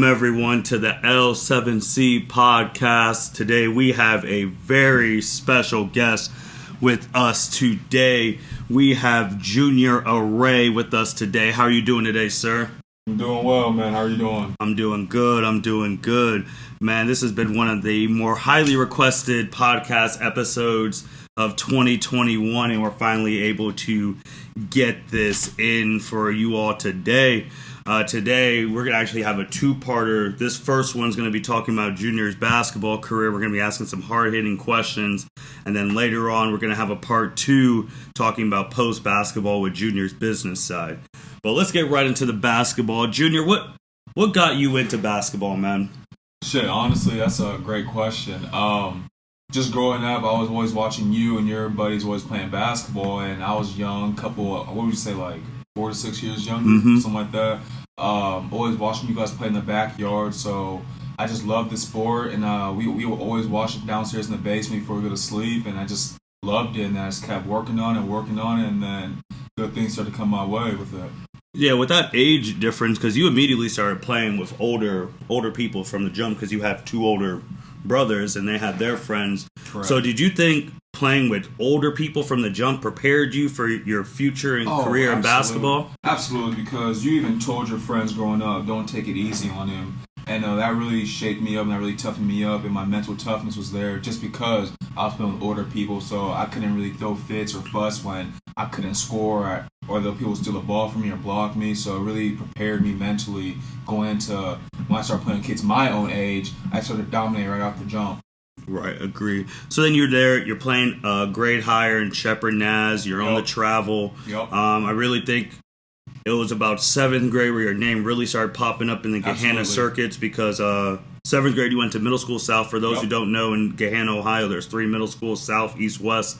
Everyone to the L7C podcast. Today we have a very special guest with us today. We have Junior Arrey with us today. How are you doing today, sir? I'm doing well, man. How are you doing? I'm doing good. Man, this has been one of the more highly requested podcast episodes of 2021, and we're finally able to get this in for you all today. Today, we're going to actually have a two-parter. This first one's going to be talking about Junior's basketball career. We're going to be asking some hard-hitting questions. And then later on, we're going to have a part two talking about post-basketball with Junior's business side. But let's get right into the basketball. Junior, what got you into basketball, man? Shit, honestly, that's a great question. Just growing up, I was always watching you and your buddies always playing basketball. And I was young, what would you say, like 4 to 6 years younger, something like that. Always watching you guys play in the backyard, so I just loved the sport, and we would always watch it downstairs in the basement before we go to sleep, and I just loved it, and I just kept working on it, and then good things started to come my way with it. Yeah, with that age difference, because you immediately started playing with older people from the jump, because you have two older brothers, and they had their friends. Correct. So did you think playing with older people from the jump prepared you for your future and career in basketball? Absolutely, because you even told your friends growing up, don't take it easy on him. And that really shaped me up, and that really toughened me up, and my mental toughness was there just because I was playing with older people, so I couldn't really throw fits or fuss when I couldn't score or the people steal the ball from me or block me, so it really prepared me mentally going into when I started playing kids my own age. I started dominating right off the jump. Right, agreed. So then you're there, you're playing grade higher in Shepherd Naz, you're on the travel. Yep. I really think it was about 7th grade where your name really started popping up in the Gahanna circuits, because 7th grade you went to Middle School South. For those who don't know, in Gahanna, Ohio, there's 3 middle schools, South, East, West.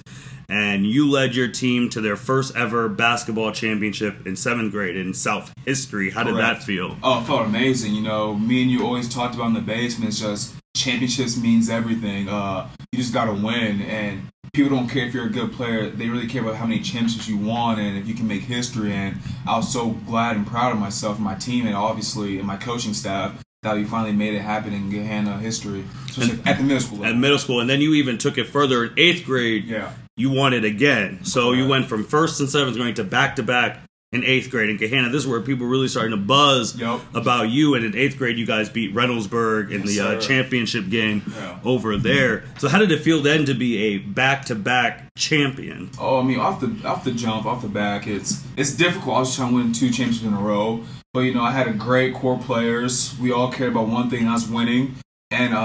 And you led your team to their first ever basketball championship in 7th grade in South history. How did that feel? Oh, it felt amazing. You know, me and you always talked about in the basement, it's just championships means everything. You just got to win, and people don't care if you're a good player. They really care about how many championships you won and if you can make history. And I was so glad and proud of myself and my team, and obviously and my coaching staff, that we finally made it happen in Gahanna history, especially at the middle school level. At middle school, and then you even took it further in 8th grade. Yeah. You won it again. So you went from 1st and 7th grade to back-to-back in 8th grade in Gahanna. This is where people really starting to buzz about you. And in 8th grade, you guys beat Reynoldsburg in the championship game over there. So how did it feel then to be a back-to-back champion? Oh, I mean, off the jump, off the back, it's difficult. I was trying to win 2 championships in a row. But, you know, I had a great core players. We all cared about one thing, and that's winning. And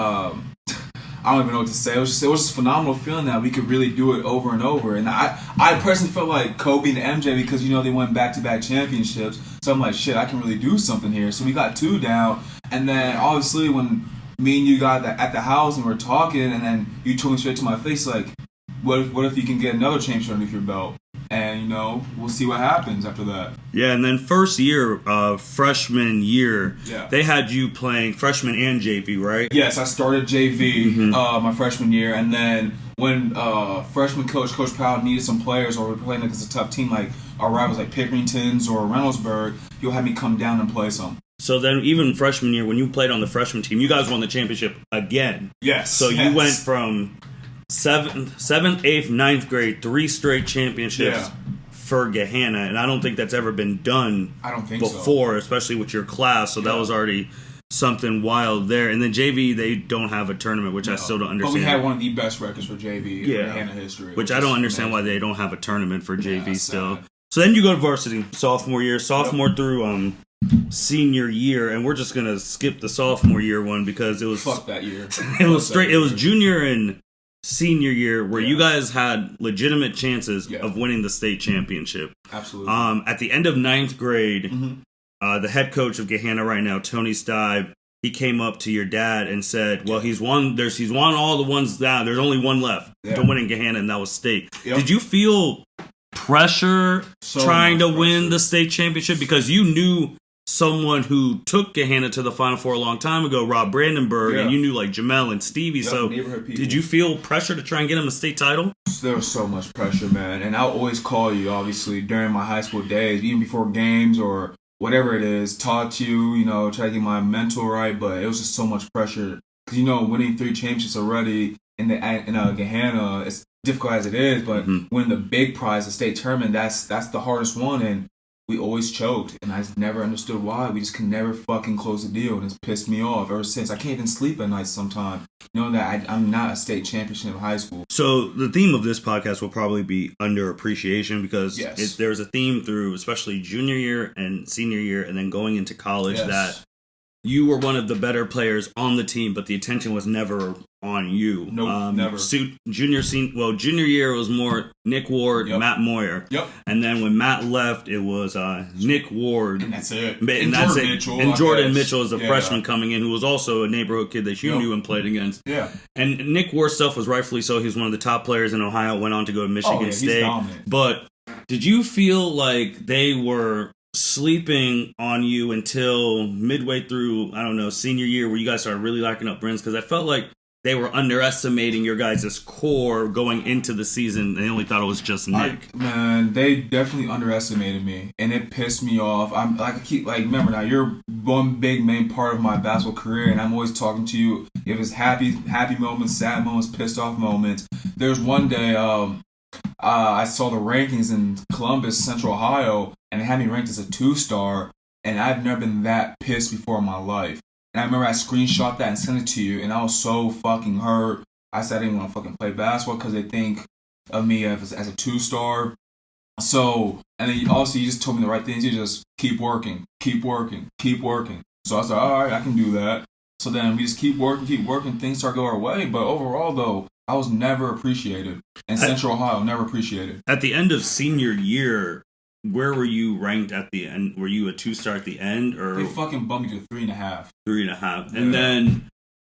I don't even know what to say. It was just a phenomenal feeling that we could really do it over and over. And I personally felt like Kobe and MJ because, you know, they went back-to-back championships. So I'm like, shit, I can really do something here. So we got 2 down. And then, obviously, when me and you got at the house and we're talking, and then you told me straight to my face, like, what if you can get another championship underneath your belt? And, you know, we'll see what happens after that. Yeah, and then first year, freshman year, they had you playing freshman and JV, right? Yes, I started JV my freshman year. And then when freshman Coach Powell needed some players, or we were playing against a tough team like our rivals like Pickeringtons or Reynoldsburg, he'll have me come down and play some. So then even freshman year, when you played on the freshman team, you guys won the championship again. Yes. So you went from 7th, 8th, 9th grade, 3 straight championships for Gahanna, and I don't think that's ever been done before, especially with your class, so that was already something wild there. And then JV, they don't have a tournament, which I still don't understand. But we had one of the best records for JV in Gahanna history. Which I don't understand why they don't have a tournament for JV still. So then you go to varsity sophomore year, through senior year, and we're just going to skip the sophomore year one because it was... Fuck that year. It was straight. It was junior and senior year where you guys had legitimate chances of winning the state championship. Absolutely. At the end of 9th grade, the head coach of Gahanna right now, Tony Stibe, he came up to your dad and said, well, he's won all the ones down. There's only one left to win in Gahanna, and that was state. Did you feel pressure trying to win the state championship? Because you knew someone who took Gahanna to the Final Four a long time ago, Rob Brandenburg, and you knew like Jamel and Stevie. So did you feel pressure to try and get him a state title? There was so much pressure, man. And I'll always call you, obviously, during my high school days, even before games or whatever it is, taught you, try to get my mental right, but it was just so much pressure. Because, winning 3 championships already in Gahanna, it's difficult as it is, but winning the big prize, the state tournament, that's the hardest one, and we always choked, and I just never understood why. We just could never fucking close the deal, and it's pissed me off ever since. I can't even sleep at night sometimes, knowing that I'm not a state champion in high school. So the theme of this podcast will probably be underappreciation, because there's a theme through especially junior year and senior year and then going into college that you were one of the better players on the team, but the attention was never on you. Nope, never. Junior year was more Nick Ward, Matt Moyer. Yep. And then when Matt left, it was Nick Ward. And that's it. And Jordan Mitchell is a freshman coming in, who was also a neighborhood kid that you knew and played against. Yeah. And Nick Ward's stuff was rightfully so. He was one of the top players in Ohio, went on to go to Michigan State. He's dominant. But did you feel like they were sleeping on you until midway through, I don't know, senior year, where you guys started really locking up wins? Because I felt like they were underestimating your guys' core going into the season. They only thought it was just Nick. Man, they definitely underestimated me, and it pissed me off. Remember now, you're one big main part of my basketball career, and I'm always talking to you. If it's happy moments, sad moments, pissed off moments. There's one day, I saw the rankings in Columbus, Central Ohio, and it had me ranked as a 2-star, and I've never been that pissed before in my life. And I remember I screenshot that and sent it to you, and I was so fucking hurt. I said I didn't want to fucking play basketball because they think of me as a 2-star. So, and then also you just told me the right things. You just keep working. So I said, all right, I can do that. So then we just keep working. Things start going our way. But overall, though, I was never appreciated. In Central Ohio, never appreciated. At the end of senior year, where were you ranked at the end? Were you a 2-star at the end? Or they fucking bumped me to 3.5. 3.5. And then,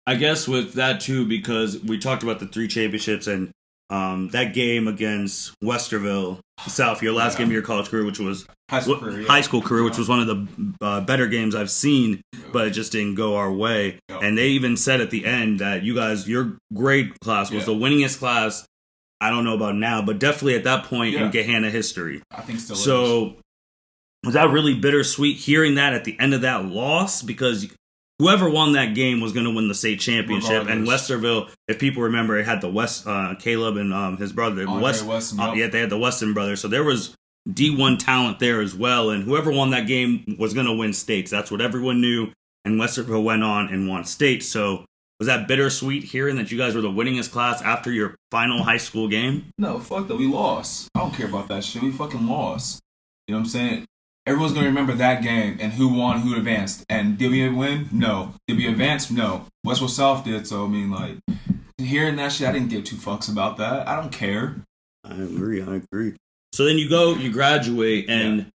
I guess with that too, because we talked about the 3 championships and that game against Westerville South, your last game of your college career, which was high school career, which was one of the better games I've seen, but it just didn't go our way. And they even said at the end that you guys, your grade class was the winningest class. I don't know about now, but definitely at that point in Gahanna history. I think still so. Was that really bittersweet hearing that at the end of that loss? Because whoever won that game was going to win the state championship. And Westerville, if people remember, it had the Caleb and his brother. They had the Weston brothers. So there was D1 talent there as well. And whoever won that game was going to win states. That's what everyone knew. And Westerville went on and won state. So was that bittersweet hearing that you guys were the winningest class after your final high school game? No, fuck that. We lost. I don't care about that shit. We fucking lost. You know what I'm saying? Everyone's going to remember that game and who won, who advanced. And did we win? No. Did we advance? No. Westwood South did. So, I mean, hearing that shit, I didn't give 2 fucks about that. I don't care. I agree. So then you graduate, and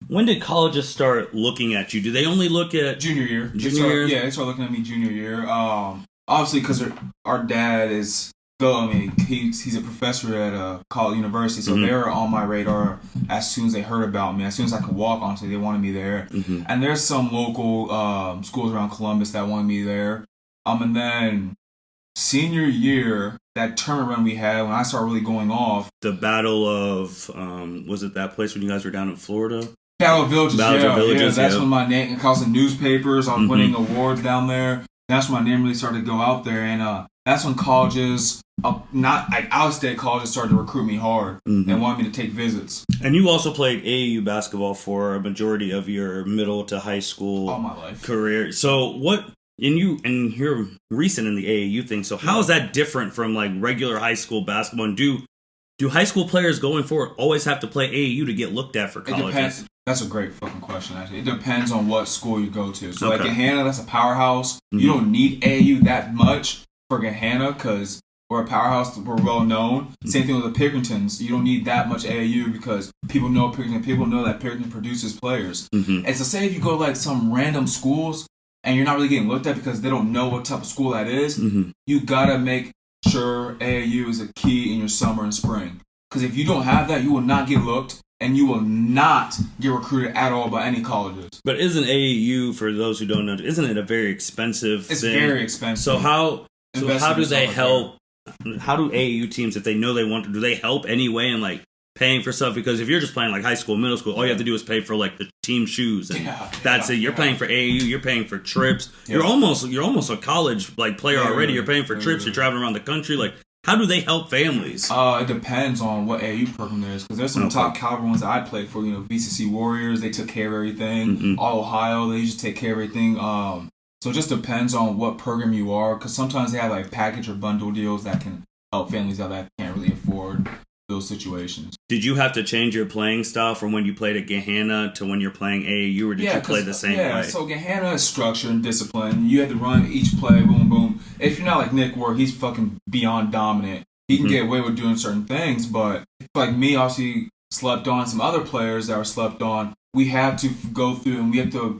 when did colleges start looking at you? Do they only look at junior year? Yeah, they started looking at me junior year. Obviously, because our dad is he's a professor at a college university, so they were on my radar as soon as they heard about me. As soon as I could walk, honestly, they wanted me there. And there's some local schools around Columbus that wanted me there. And then senior year, that tournament run we had, when I started really going off. The Battle of, was it that place when you guys were down in Florida? Battle of Villages, That's when my name caused the newspapers. I was winning awards down there. That's when my name really started to go out there. And that's when colleges, out-of-state colleges, started to recruit me hard and wanted me to take visits. And you also played AAU basketball for a majority of your middle to high school all my life career. So what, and you're recent in the AAU thing, so how is that different from regular high school basketball? And do high school players going forward always have to play AAU to get looked at for colleges? It depends. That's a great fucking question, actually. It depends on what school you go to. So, Gahanna, that's a powerhouse. You don't need AAU that much for Gahanna because we're a powerhouse. We're well known. Same thing with the Pickeringtons. You don't need that much AAU because people know Pickerington. People know that Pickerington produces players. And so, say if you go to some random schools and you're not really getting looked at because they don't know what type of school that is, you gotta make sure AAU is a key in your summer and spring. Because if you don't have that, you will not get looked. And you will not get recruited at all by any colleges. But isn't AAU, for those who don't know, isn't it a very expensive thing? It's very expensive. So how do they help? How do AAU teams, if they know they want to, do they help anyway and paying for stuff? Because if you're just playing like high school, middle school, all you have to do is pay for like the team shoes, and that's it. You're paying for AAU, you're paying for trips. You're almost a college like player already. You're paying for trips. You're traveling around the country. Like, how do they help families? It depends on what AAU program there is, because there's some top caliber ones that I played for. VCC Warriors, they took care of everything. All Ohio, they just take care of everything. So it just depends on what program you are, because sometimes they have like package or bundle deals that can help families out that can't really afford those situations. Did you have to change your playing style from when you played at Gahanna to when you're playing AAU, or did you play the same way? Yeah, so Gahanna is structure and discipline. You have to run each play, boom, boom. If you're not like Nick, where he's fucking beyond dominant, he can get away with doing certain things, but like me, obviously slept on, some other players that are slept on, we have to go through and we have to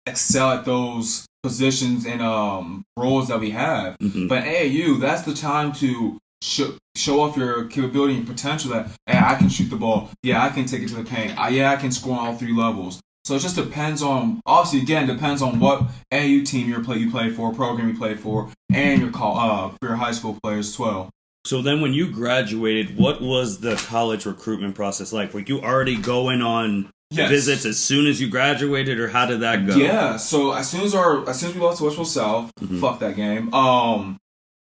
excel at those positions and roles that we have. But AAU, that's the time to show off your capability and potential that, I can shoot the ball. Yeah, I can take it to the paint. I can score on all 3 levels. So it just depends on, obviously, again, depends on what AAU team you play for, program you play for, and your for your high school players as well. So then when you graduated, what was the college recruitment process like? Were you already going on visits as soon as you graduated, or how did that go? Yeah, so as soon as we lost to Westfield South, fuck that game.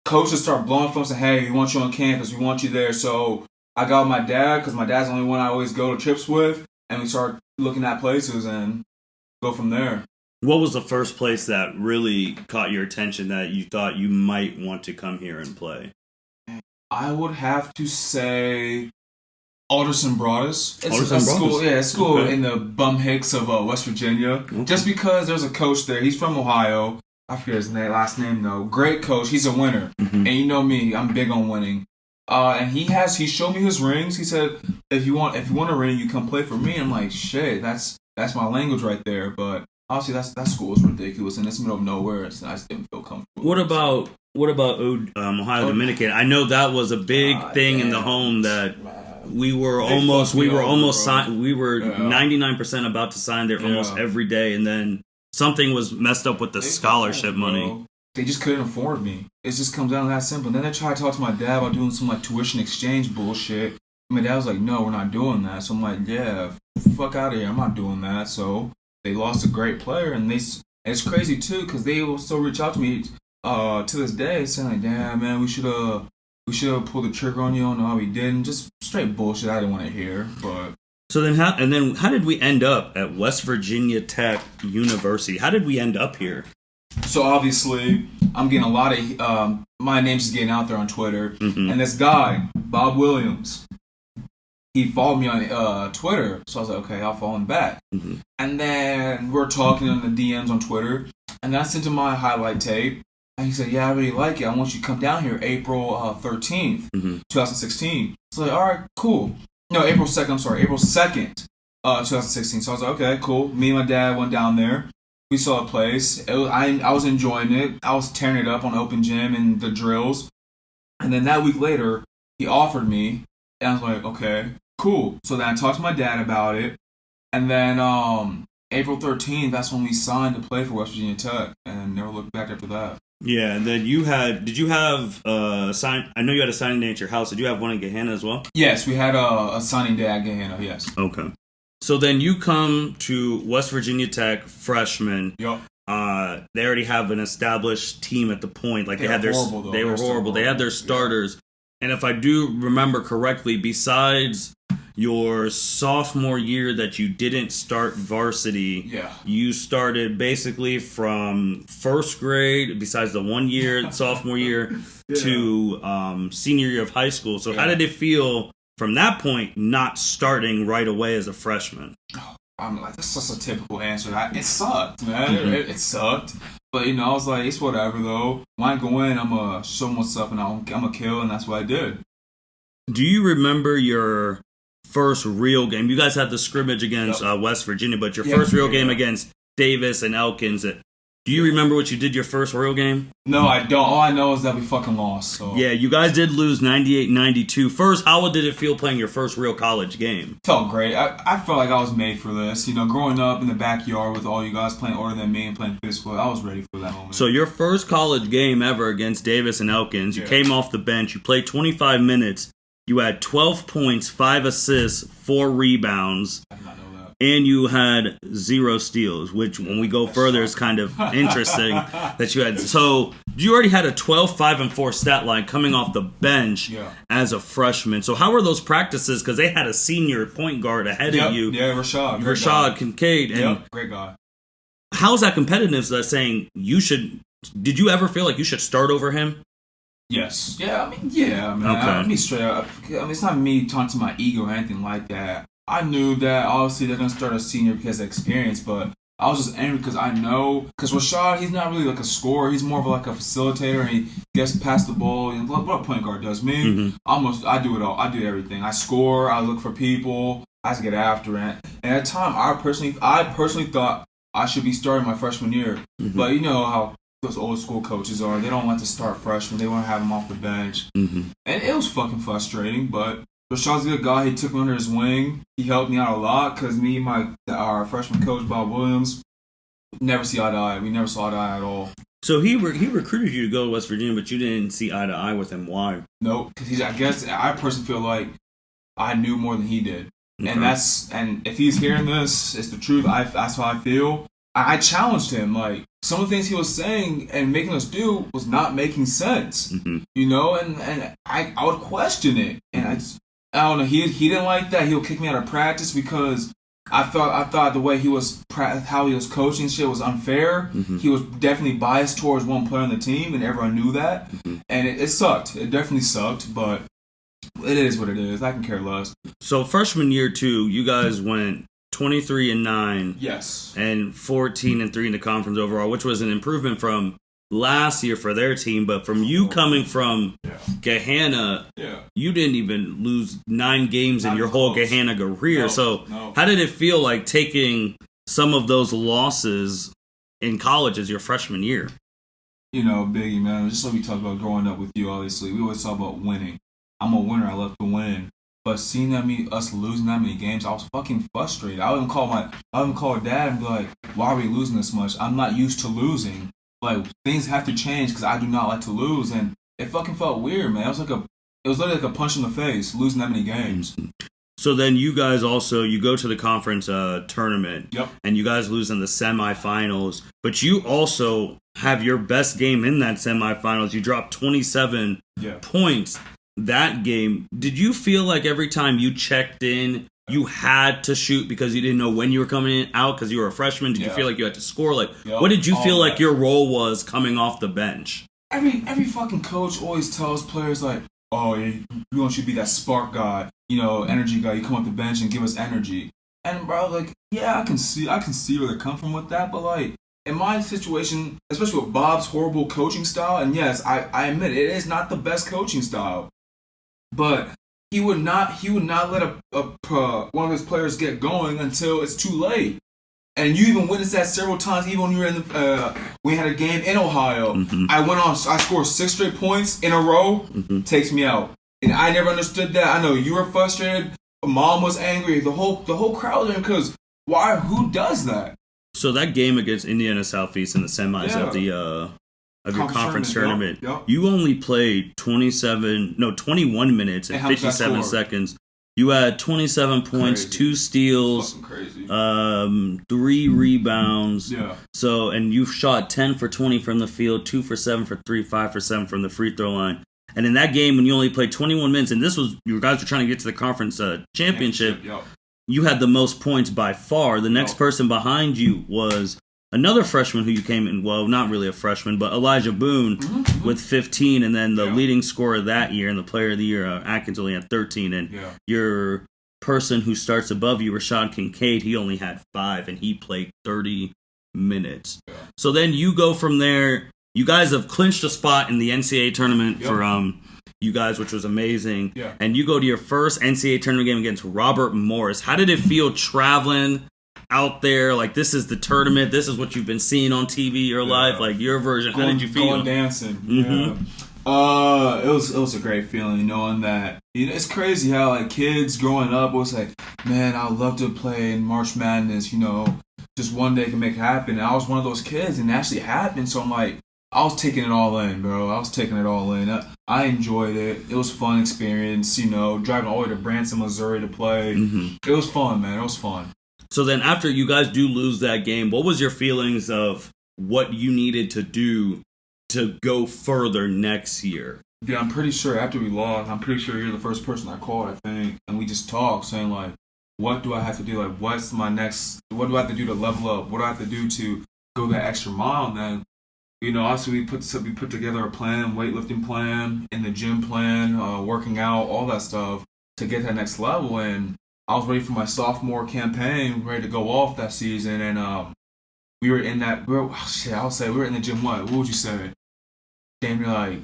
Coaches start blowing from saying, hey, we want you on campus, we want you there. So I got my dad, because my dad's the only one I always go to trips with, and we start looking at places and go from there. What was the first place that really caught your attention that you thought you might want to come here and play? I would have to say Alderson Broadus. It's a school in the bum hicks of West Virginia. Just because there's a coach there. He's from Ohio. I forget his last name though. Great coach. He's a winner. And you know me, I'm big on winning. And he showed me his rings. He said, if you want a ring, you come play for me. I'm like, shit, that's my language right there. But obviously that school is ridiculous, and it's middle of nowhere, so I just didn't feel comfortable. What about Ohio Dominican? I know that was a big thing in the home that we were almost 99% about to sign there almost every day, and then something was messed up with the scholarship money. They just couldn't afford me. It just comes down to that simple. And then they tried to talk to my dad about doing some like tuition exchange bullshit. My dad was like, no, we're not doing that. So I'm like, yeah, fuck out of here. I'm not doing that. So they lost a great player, and it's crazy too, because they will still reach out to me to this day saying like, damn man, we should have pulled the trigger on you. I don't know how we didn't. Just straight bullshit I didn't want to hear. But so then how did we end up at West Virginia Tech University? How did we end up here? So obviously, I'm getting a lot of my name's just getting out there on Twitter, and this guy, Bob Williams, he followed me on Twitter. So I was like, okay, I'll follow him back. And then we're talking in the DMs on Twitter, and then I sent him my highlight tape, and he said, yeah, I really like it. I want you to come down here April 13th, 2016. So I was like, all right, cool. No, April 2nd, 2016. So I was like, okay, cool. Me and my dad went down there. We saw a place. I was enjoying it. I was tearing it up on open gym and the drills. And then that week later, he offered me, and I was like, okay, cool. So then I talked to my dad about it. And then April 13th, that's when we signed to play for West Virginia Tech, and never looked back after that. Yeah, and then did you have a sign? I know you had a signing day at your house. Did you have one in Gahanna as well? Yes, we had a signing day at Gahanna, yes. Okay. So then you come to West Virginia Tech, freshman. Yep. They already have an established team at the point. Like they were horrible. They had their starters. Yeah. And if I do remember correctly, besides your sophomore year that you didn't start varsity, you started basically from first grade, besides the 1 year, sophomore year, to senior year of high school. So how did it feel from that point, not starting right away as a freshman? I'm like, that's just a typical answer. It sucked, man. It sucked. But, I was like, it's whatever, though. When I go in, I'm going to show them what's up, and I'm going to kill, and that's what I did. Do you remember your first real game? You guys had the scrimmage against West Virginia, but your first real game against Davis and Elkins, do you remember what you did your first real game? No, I don't. All I know is that we fucking lost. So. Yeah, you guys did lose 98-92. First, how did it feel playing your first real college game? Felt great. I felt like I was made for this. Growing up in the backyard with all you guys playing older than me and playing physical, I was ready for that moment. So your first college game ever against Davis and Elkins, you came off the bench, you played 25 minutes, You had 12 points, 5 assists, 4 rebounds. I did not know that. And you had 0 steals, which when we go further is kind of interesting that you had. So you already had a 12, 5, and 4 stat line coming off the bench as a freshman. So how were those practices? Because they had a senior point guard ahead of you. Yeah, Rashad Kincaid. And great guy. How's that competitiveness that saying you should... Did you ever feel like you should start over him? Yes. Yeah, I mean, I'll be straight up. I mean, it's not me talking to my ego or anything like that. I knew that, obviously, they're going to start a senior because of experience, but I was just angry because I know, because Rashad, he's not really like a scorer. He's more of like a facilitator, and he gets past the ball. And what a point guard does. Me, I do it all. I do everything. I score. I look for people. I just get after it. And at the time, I personally thought I should be starting my freshman year. But you know how those old school coaches are. They don't like to start freshmen. They want to have them off the bench. And it was fucking frustrating, but Rashad's a good guy. He took me under his wing. He helped me out a lot because me and our freshman coach, Bob Williams, never see eye to eye. We never saw eye to eye at all. So he recruited you to go to West Virginia, but you didn't see eye to eye with him. Why? Nope. Because I personally feel like I knew more than he did. Okay. And if he's hearing this, it's the truth. That's how I feel. I challenged him. Like, some of the things he was saying and making us do was not making sense. You know, and I would question it. And I don't know. He didn't like that. He would kick me out of practice because I thought the way how he was coaching shit was unfair. He was definitely biased towards one player on the team, and everyone knew that. And it sucked. It definitely sucked, but it is what it is. I can care less. So freshman year too, you guys went 23-9. Yes. And 14-3 in the conference overall, which was an improvement from last year for their team, but from you coming from Gahanna, you didn't even lose 9 games in your whole Gahanna career. How did it feel like taking some of those losses in college as your freshman year? You know, Biggie, man, just like we talked about growing up with you, obviously, we always talk about winning. I'm a winner. I love to win. But seeing us losing that many games, I was fucking frustrated. I would even call dad and be like, why are we losing this much? I'm not used to losing. Like, things have to change because I do not like to lose. And it fucking felt weird, man. It was literally like a punch in the face, losing that many games. So then you guys also, you go to the conference tournament. And you guys lose in the semifinals. But you also have your best game in that semifinals. You dropped 27 points that game. Did you feel like every time you checked in, you had to shoot because you didn't know when you were coming out because you were a freshman? Did you feel like you had to score? Like, what did you feel like your role was coming off the bench? Every fucking coach always tells players like, oh, we want you to be that spark guy, you know, energy guy. You come off the bench and give us energy. And bro, like, I can see where they come from with that, but like, in my situation, especially with Bob's horrible coaching style, and yes, I admit it is not the best coaching style, but he would not let one of his players get going until it's too late. And you even witnessed that several times, even when you were in we had a game in Ohio. I scored 6 straight points in a row, takes me out. And I never understood that. I know you were frustrated, Mom was angry, the whole crowd there, because who does that? So that game against Indiana Southeast in the semis of your conference tournament, you only played 21 minutes and 57 seconds. You had 27 points, 2 steals, 3 rebounds. So, and you shot 10 for 20 from the field, 2 for 7 for 3, 5 for 7 from the free throw line. And in that game, when you only played 21 minutes, and this was, you guys were trying to get to the conference championship, you had the most points by far. The next person behind you was another freshman who you came in, well, not really a freshman, but Elijah Boone with 15, and then the leading scorer that year and the player of the year, Atkins, only had 13, and your person who starts above you, Rashad Kincaid, he only had 5, and he played 30 minutes. So then you go from there. You guys have clinched a spot in the NCCA tournament for you guys, which was amazing. And you go to your first NCAA tournament game against Robert Morris. How did it feel traveling out there? Like, this is the tournament. This is what you've been seeing on TV your life. Like, your version. How did you feel? Going dancing. It was a great feeling knowing that. You know, it's crazy how like kids growing up was like, man, I'd love to play in March Madness. You know, just one day can make it happen. And I was one of those kids, and it actually happened. So I'm like, I was taking it all in, bro. I was taking it all in. I enjoyed it. It was a fun experience, driving all the way to Branson, Missouri to play. Mm-hmm. It was fun, man. It was fun. So then after you guys do lose that game, what was your feelings of what you needed to do to go further next year? Yeah, I'm pretty sure after we lost, I'm pretty sure you're the first person I called, I think. And we just talked, saying, like, what do I have to do? Like, what do I have to do to level up? What do I have to do to go that extra mile? And then, obviously we put together a plan, weightlifting plan, in the gym plan, working out, all that stuff to get that next level. And I was ready for my sophomore campaign, ready to go off that season. And we were in that, I would say we were in the gym, what would you say? Damn near like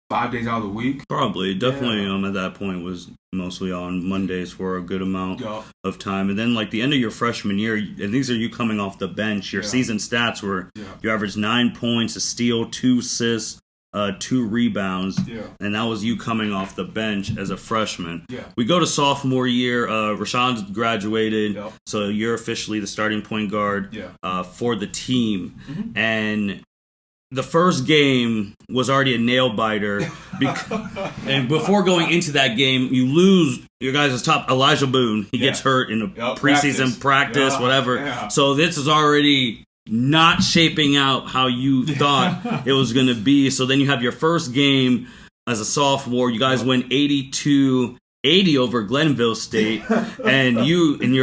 5 days out of the week? Probably. Definitely at that point was mostly on Mondays for a good amount of time. And then like the end of your freshman year, and these are you coming off the bench, your season stats were you averaged 9 points, a steal, 2 assists, 2 rebounds, and that was you coming off the bench as a freshman. We go to sophomore year, Rashawn's graduated, so you're officially the starting point guard for the team. Mm-hmm. And the first game was already a nail biter. And before going into that game, you lose your guys' top, Elijah Boone. He gets hurt in a preseason practice, whatever. Yeah. So this is already not shaping out how you thought it was going to be. So then you have your first game as a sophomore. You guys win 82-80 over Glenville State. And you, in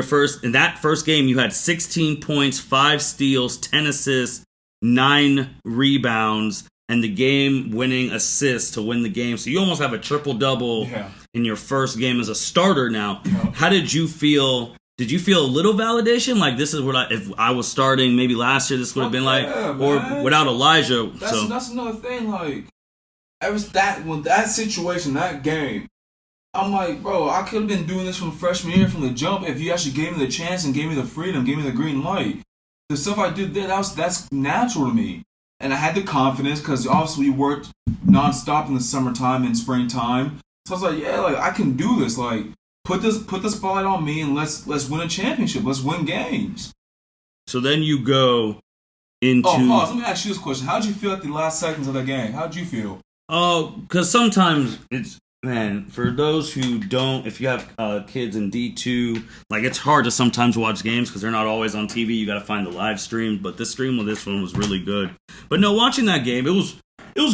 that first game, you had 16 points, 5 steals, 10 assists, 9 rebounds, and the game-winning assist to win the game. So you almost have a triple-double in your first game as a starter now. How did you feel? Did you feel a little validation? Like, this is what if I was starting maybe last year, this would have been like, or without Elijah. That's another thing. Like, when that situation, that game, I'm like, bro, I could have been doing this from freshman year, from the jump, if you actually gave me the chance and gave me the freedom, gave me the green light. The stuff I did there, that's natural to me. And I had the confidence because obviously we worked nonstop in the summertime and springtime. So I was like, I can do this. Like, put the spotlight on me and let's win a championship. Let's win games. So then you go into... Oh, pause. Let me ask you this question. How'd you feel at the last seconds of the game? How'd you feel? Oh, because sometimes it's... Man, for those who don't, if you have kids in D2, like it's hard to sometimes watch games because they're not always on TV. You got to find the live stream, but this one was really good. But no, watching that game, it was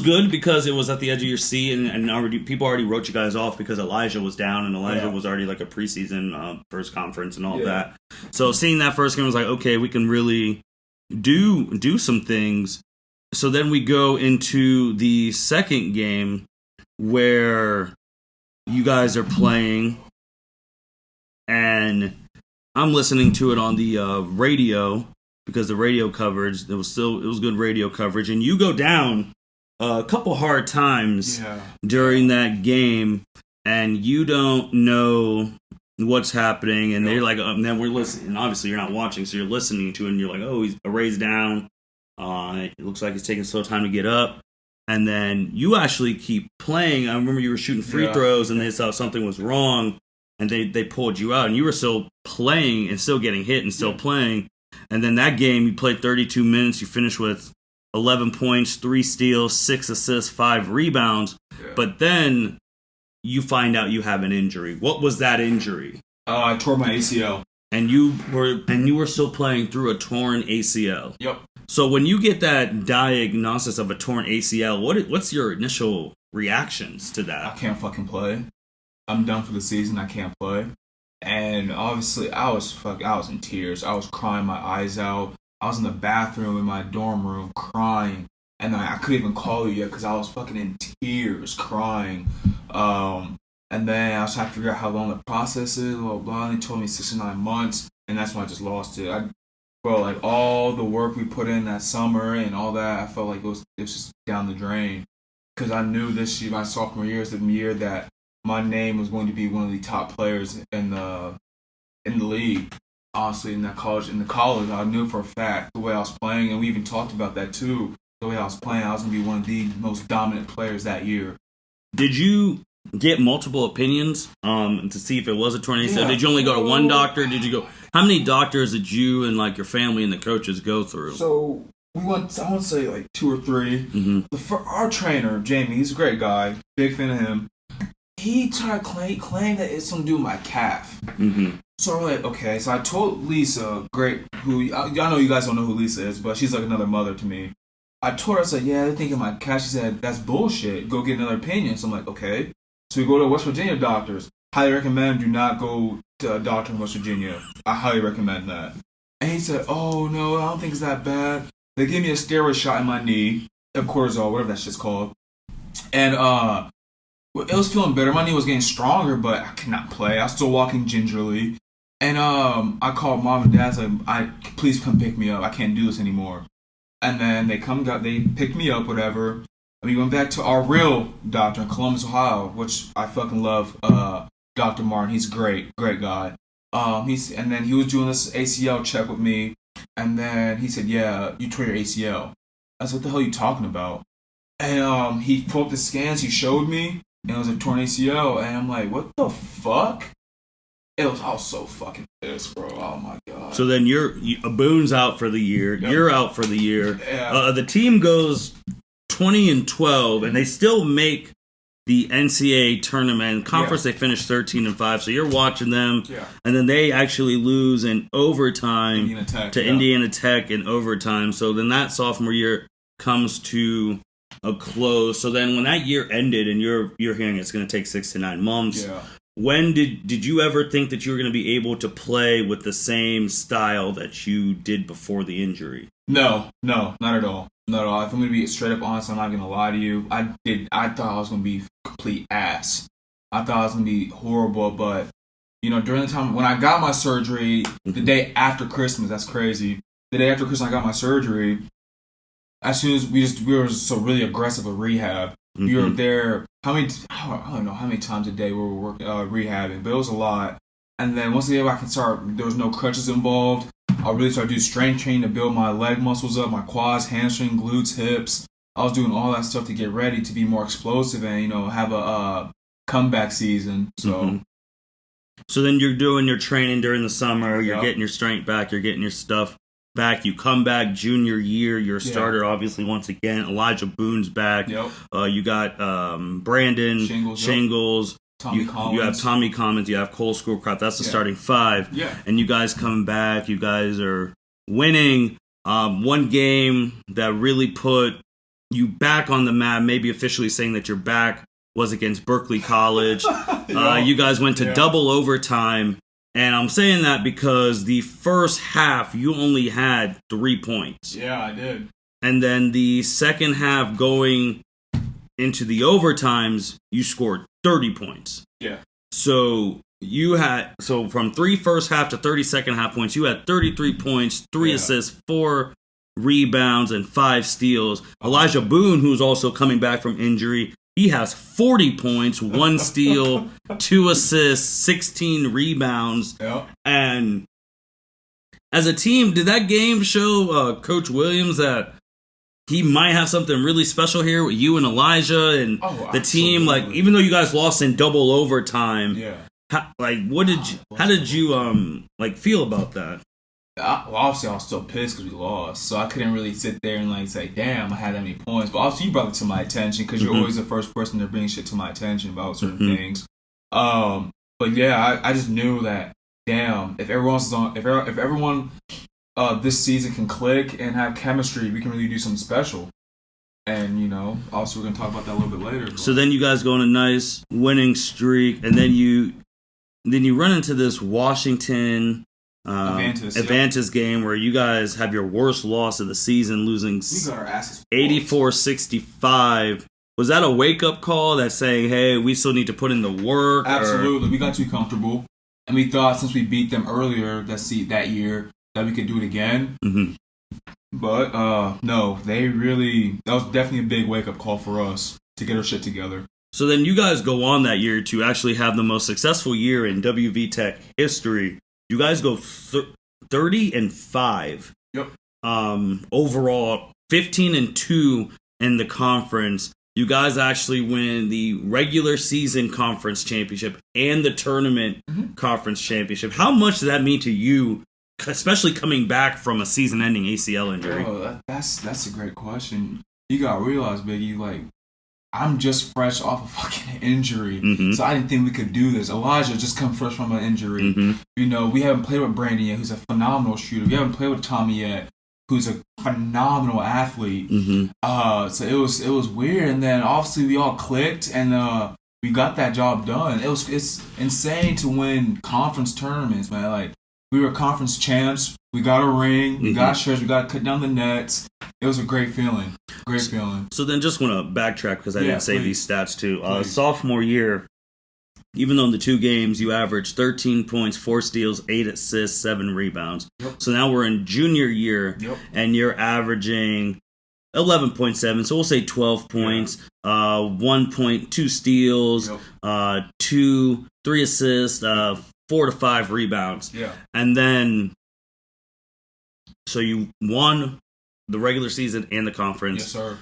good because it was at the edge of your seat, and people already wrote you guys off because Elijah was down, and Elijah was already like a preseason first conference and all that. So seeing that first game was like, okay, we can really do some things. So then we go into the second game, where you guys are playing, and I'm listening to it on the radio because the radio coverage, it was good radio coverage, and you go down a couple hard times during that game, and you don't know what's happening, and they're like, and then we're listening, and obviously you're not watching, so you're listening to it, and you're like, oh, he's a raise down, it looks like he's taking so time to get up. And then you actually keep playing. I remember you were shooting free throws, and they saw something was wrong, and they pulled you out. And you were still playing and still getting hit and still playing. And then that game, you played 32 minutes. You finished with 11 points, 3 steals, 6 assists, 5 rebounds. Yeah. But then you find out you have an injury. What was that injury? I tore my ACL. And you were still playing through a torn ACL. Yep. So when you get that diagnosis of a torn ACL, what's your initial reactions to that? I can't fucking play. I'm done for the season. I can't play. And obviously, I was in tears. I was crying my eyes out. I was in the bathroom in my dorm room crying, and I couldn't even call you yet because I was fucking in tears, crying. And then I was trying to figure out how long the process is. Blah blah. And they told me 6 to 9 months, and that's when I just lost it. Bro, like all the work we put in that summer and all that, I felt like it was just down the drain. Because I knew this year, my sophomore year, is the year that my name was going to be one of the top players in the league. Honestly, in the college, I knew for a fact the way I was playing, and we even talked about that too. The way I was playing, I was going to be one of the most dominant players that year. Did you get multiple opinions to see if it was a torn ACL? Yeah. Did you only go to one doctor? Did you go? How many doctors did you and like your family and the coaches go through? So we went, I want to say like 2 or 3. Mm-hmm. Our trainer, Jamie, he's a great guy. Big fan of him. He tried to claim that it's something to do with my calf. Mm-hmm. So we're like, okay. So I told Lisa, I know you guys don't know who Lisa is, but she's like another mother to me. I told her, I said, yeah, they're thinking my calf. She said, that's bullshit. Go get another opinion. So I'm like, okay. So we go to West Virginia doctors. Highly recommend, do not go to a doctor in West Virginia. I highly recommend that. And he said, oh, no, I don't think it's that bad. They gave me a steroid shot in my knee, cortisol, whatever that shit's called. And it was feeling better. My knee was getting stronger, but I could not play. I was still walking gingerly. And I called mom and dad, like, please come pick me up. I can't do this anymore. And then they picked me up, whatever. And we went back to our real doctor in Columbus, Ohio, which I fucking love, Dr. Martin. He's great guy. And then he was doing this ACL check with me. And then he said, yeah, you tore your ACL. I said, what the hell are you talking about? And he pulled up the scans, he showed me, and it was a torn ACL. And I'm like, what the fuck? I was so fucking pissed, bro. Oh my god. So then Boone's out for the year. Yep. You're out for the year. Yeah. The team goes 20-12, and they still make the NCAA Tournament conference. Yeah. They finished 13-5. So you're watching them, and then they actually lose in overtime Indiana Tech in overtime. So then that sophomore year comes to a close. So then when that year ended, and you're hearing it's going to take 6 to 9 months. Yeah. When did you ever think that you were going to be able to play with the same style that you did before the injury? No, not at all. Not at all. If I'm going to be straight up honest, I'm not going to lie to you. I thought I was going to be complete ass. I thought I was going to be horrible, but, during the time when I got my surgery, the day after Christmas, that's crazy. The day after Christmas I got my surgery, as soon as we were so really aggressive with rehab. Mm-hmm. We were there, I don't know how many times a day we were rehabbing, but it was a lot. And then once again, there was no crutches involved. I really started doing strength training to build my leg muscles up, my quads, hamstring, glutes, hips. I was doing all that stuff to get ready to be more explosive and, have a comeback season. So then you're doing your training during the summer, you're getting your strength back, you're getting your stuff back. You come back junior year, you're a starter obviously once again. Elijah Boone's back. Yep. You got Brandon Shingles. You have Tommy Commons. You have Cole Schoolcraft. That's the starting 5. Yeah. And you guys come back. You guys are winning. One game that really put you back on the map, maybe officially saying that you're back, was against Berkeley College. You guys went to double overtime. And I'm saying that because the first half, you only had 3 points. Yeah, I did. And then the second half going into the overtimes, you scored 30 points. Yeah. So from 3 first half to 30 second half points, you had 33 points, 3 assists, 4 rebounds, and 5 steals. Elijah Boone, who's also coming back from injury, he has 40 points, 1 steal, 2 assists, 16 rebounds. Yep. And as a team, did that game show Coach Williams that he might have something really special here with you and Elijah and the team? Like, even though you guys lost in double overtime, how did you feel about that? Obviously, I was still pissed because we lost, so I couldn't really sit there and say, "Damn, I had that many points." But obviously, you brought it to my attention because you're always the first person to bring shit to my attention about certain things. But yeah, I just knew that. Damn, if everyone this season can click and have chemistry, we can really do something special. And also we're gonna talk about that a little bit later. But. So then you guys go on a nice winning streak, and then you run into this Washington. Avantis game where you guys have your worst loss of the season, losing 84-65. Was that a wake-up call that's saying, hey, we still need to put in the work? Absolutely. We got too comfortable. And we thought since we beat them earlier that year that we could do it again. Mm-hmm. But no, that was definitely a big wake-up call for us to get our shit together. So then you guys go on that year to actually have the most successful year in WVTech history. You guys go 30-5. Yep. Overall, 15-2 in the conference. You guys actually win the regular season conference championship and the tournament conference championship. How much does that mean to you especially coming back from a season-ending ACL injury? Oh, that's a great question. You gotta realize, Biggie, like, I'm just fresh off a fucking injury, so I didn't think we could do this. Elijah just come fresh from an injury. You know, we haven't played with Brandon yet, who's a phenomenal shooter. We haven't played with Tommy yet, who's a phenomenal athlete. So it was weird, and then obviously we all clicked, and we got that job done. It's insane to win conference tournaments, man. Like, we were conference champs. We got a ring. We got shirts. We got to cut down the nets. It was a great feeling. Great feeling. So then just want to backtrack because I didn't say these stats too. Sophomore year, even though in the 2 games you averaged 13 points, 4 steals, 8 assists, 7 rebounds. So now we're in junior year, and you're averaging 11.7. So we'll say 12 points, 1 point, 2 steals, 3 assists, 4 to 5 rebounds. And then, so you won the regular season and the conference. Yes, sir.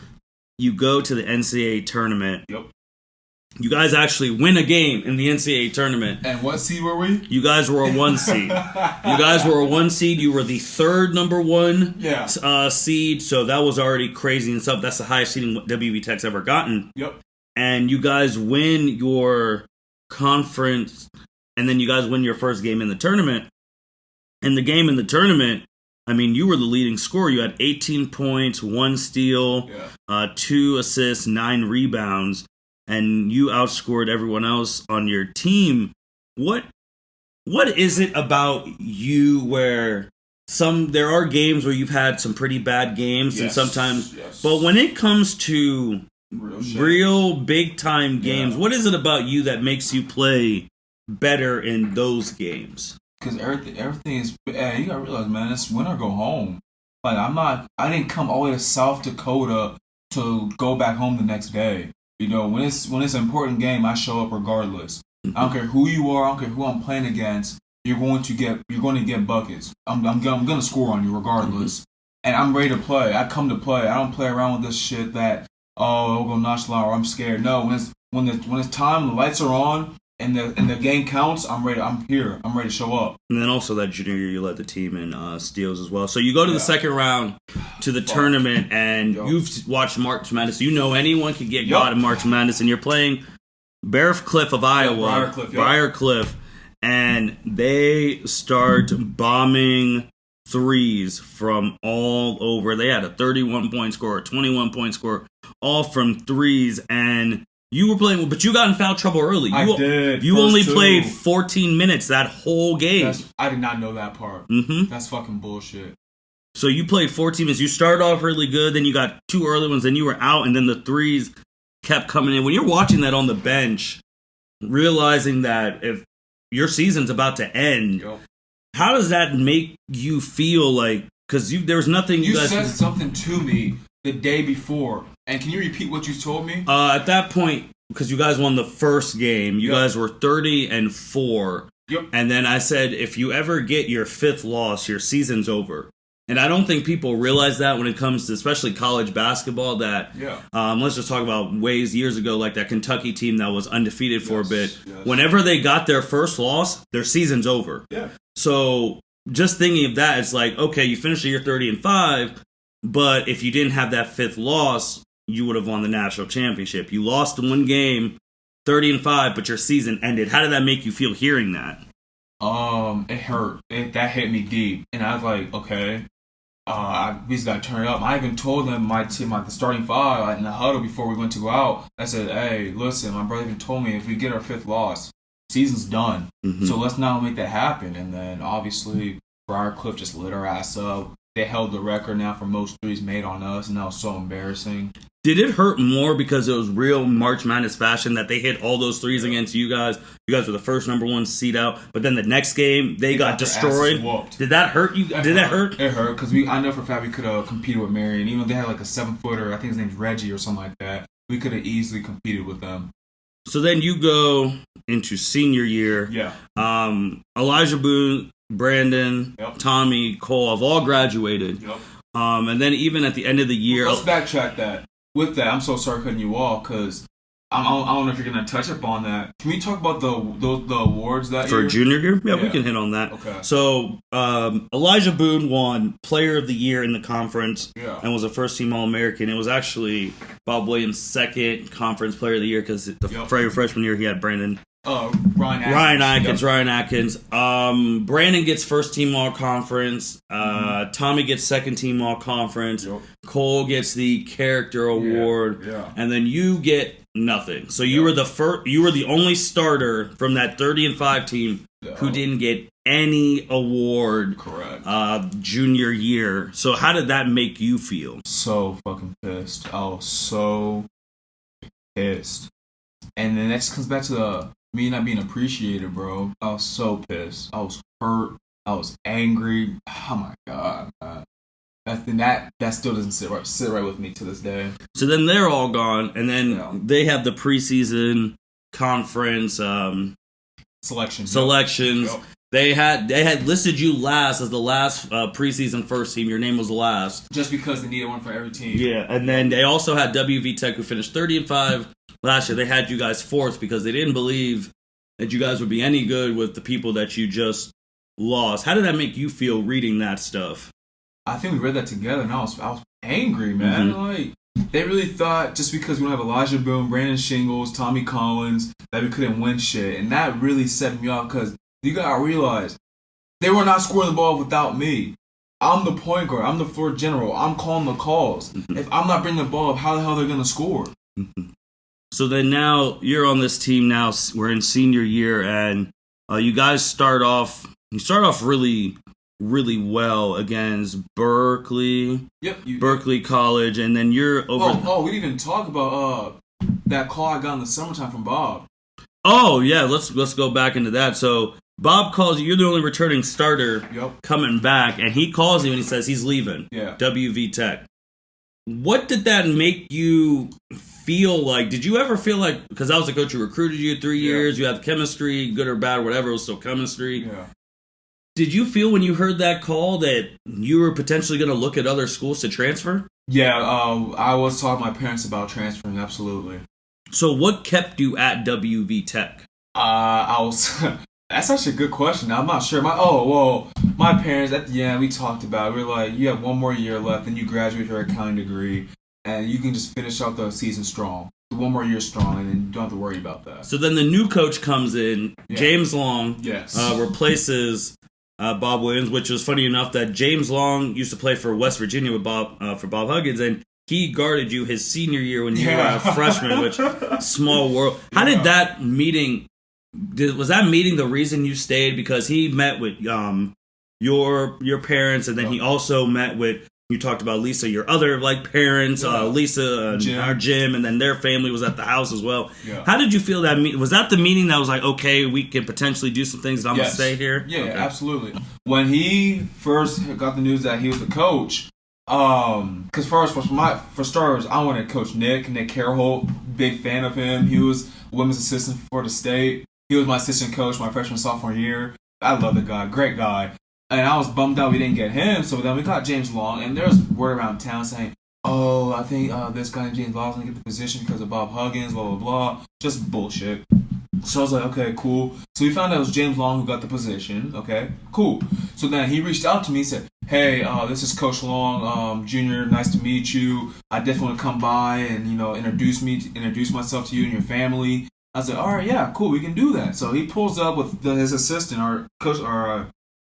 You go to the NCAA tournament. You guys actually win a game in the NCAA tournament. And what seed were we? You guys were a 1 seed. You were the 3rd number 1 seed. So that was already crazy and stuff. That's the highest seeding WVTech's ever gotten. And you guys win your conference, and then you guys win your first game in the tournament. And the game in the tournament, I mean, you were the leading scorer. You had 18 points, 1 steal, 2 assists, 9 rebounds, and you outscored everyone else on your team. What is it about you where there are games where you've had some pretty bad games, and sometimes, but when it comes to real big time games, what is it about you that makes you play better in those games? Because everything is, you gotta realize, man, it's win or go home. Like, I didn't come all the way to South Dakota to go back home the next day. You know, when it's an important game, I show up regardless. I don't care who you are, I don't care who I'm playing against. You're going to get buckets. I'm gonna score on you regardless. And I'm ready to play. I come to play. I don't play around with this shit that, I'll go nonchalant or I'm scared. No, when it's time, the lights are on, and the game counts, I'm ready. I'm here. I'm ready to show up. And then also that junior year, you led the team in steals as well. So you go to the second round to the tournament, and you've watched March Madness. You know anyone can get got in March Madness, and you're playing Bear Cliff of Iowa, Briar Cliff, and they start bombing threes from all over. They had a 31-point score, a 21-point score, all from threes, and you were playing, but you got in foul trouble early. I did. You only played 14 minutes that whole game. I did not know that part. That's fucking bullshit. So you played 14 minutes. You started off really good, then you got 2 early ones, then you were out, and then the threes kept coming in. When you're watching that on the bench, realizing that if your season's about to end, how does that make you feel? Like, because there was nothing you guys said something to me the day before. And can you repeat what you told me? At that point, because you guys won the first game, you guys were 30-4. And then I said, if you ever get your 5th loss, your season's over. And I don't think people realize that when it comes to especially college basketball, that let's just talk about years ago, like that Kentucky team that was undefeated for a bit. Whenever they got their first loss, their season's over. So just thinking of that, it's like, okay, you finished the year 30-5, but if you didn't have that 5th loss, you would have won the national championship. You lost 1 game, 30-5, but your season ended. How did that make you feel hearing that? It hurt. That hit me deep, and I was like, okay, we just got to turn it up. I even told them my team, like the starting 5, in the huddle before we went to go out. I said, hey, listen, my brother even told me if we get our 5th loss, season's done. So let's not make that happen. And then obviously, Briar Cliff just lit our ass up. They held the record now for most threes made on us, and that was so embarrassing. Did it hurt more because it was real March Madness fashion that they hit all those threes against you guys? You guys were the first number 1 seed out, but then the next game they got destroyed. Did that hurt you? Did that hurt? It hurt because I know for a fact we could have competed with Marion. Even though they had like a 7-footer, I think his name's Reggie or something like that. We could have easily competed with them. So then you go into senior year. Elijah Boone, Brandon, Tommy, Cole have all graduated. And then even at the end of the year... Let's backtrack that. With that, I'm so sorry cutting you off, because I don't know if you're gonna touch upon that. Can we talk about the awards that for year? junior year? Yeah, we can hit on that. Okay. So Elijah Boone won Player of the Year in the conference and was a first-team All-American. It was actually Bob Williams' second conference Player of the Year because the freshman year he had Brandon. Ryan Atkins. Brandon gets first-team All-Conference. Tommy gets second-team All-Conference. Cole gets the Character Award. And then you get nothing. So you were the only starter from that 30-5 team who didn't get any award. Correct. Junior year. So how did that make you feel? So fucking pissed. I was so pissed. And then that just comes back to me not being appreciated, bro. I was so pissed. I was hurt. I was angry. Oh my god, man. That still doesn't sit right with me to this day. So then they're all gone, and then they have the preseason conference selections. Yep. They had listed you last as the last preseason first team. Your name was last, just because they needed one for every team. Yeah, and then they also had WVTech, who finished 30-5 last year. They had you guys fourth because they didn't believe that you guys would be any good with the people that you just lost. How did that make you feel reading that stuff? I think we read that together, and I was angry, man. Like, they really thought just because we don't have Elijah Boone, Brandon Shingles, Tommy Collins, that we couldn't win shit. And that really set me off because you gotta realize they were not scoring the ball without me. I'm the point guard. I'm the floor general. I'm calling the calls. If I'm not bringing the ball up, how the hell are they gonna score? So then now you're on this team now. We're in senior year, and you guys start off really well against Berkeley. Yep. Berkeley College, and then you're over. Oh, we didn't even talk about that call I got in the summertime from Bob. Oh yeah, let's go back into that. So Bob calls you. You're the only returning starter coming back, and he calls you and he says he's leaving. Yeah. WVTech. What did that make you feel like? Did you ever feel like, because I was the coach who recruited you 3 years, you have chemistry, good or bad, whatever, it was still chemistry. Yeah. Did you feel when you heard that call that you were potentially going to look at other schools to transfer? Yeah, I was talking to my parents about transferring, absolutely. So what kept you at WVTech? I was... That's actually a good question. I'm not sure. My parents, at the end, we talked about it. We were like, you have one more year left, and you graduate your accounting degree, and you can just finish out the season strong. One more year strong, and then you don't have to worry about that. So then the new coach comes in, James Long, replaces Bob Williams, which was funny enough that James Long used to play for West Virginia with Bob Huggins, and he guarded you his senior year when you were a freshman, which small world. How did that meeting... Was that meeting the reason you stayed? Because he met with your parents, and then he also met with, you talked about Lisa, your other parents, Lisa and Jim, and then their family was at the house as well. Yeah. How did you feel that meeting? Was that the meeting that was like, okay, we can potentially do some things, and I'm gonna stay here? Yeah, absolutely. When he first got the news that he was the coach, because for starters, I wanted to coach Nick Careholt, big fan of him. He was women's assistant for the state. He was my assistant coach my freshman, sophomore year. I love the guy. Great guy. And I was bummed out we didn't get him. So then we got James Long. And there's word around town saying, oh, I think this guy named James Long is going to get the position because of Bob Huggins, blah, blah, blah. Just bullshit. So I was like, okay, cool. So we found out it was James Long who got the position. Okay, cool. So then he reached out to me and said, hey, this is Coach Long, Junior, nice to meet you. I definitely want to come by and, introduce myself to you and your family. I said, all right, yeah, cool, we can do that. So he pulls up with his assistant, our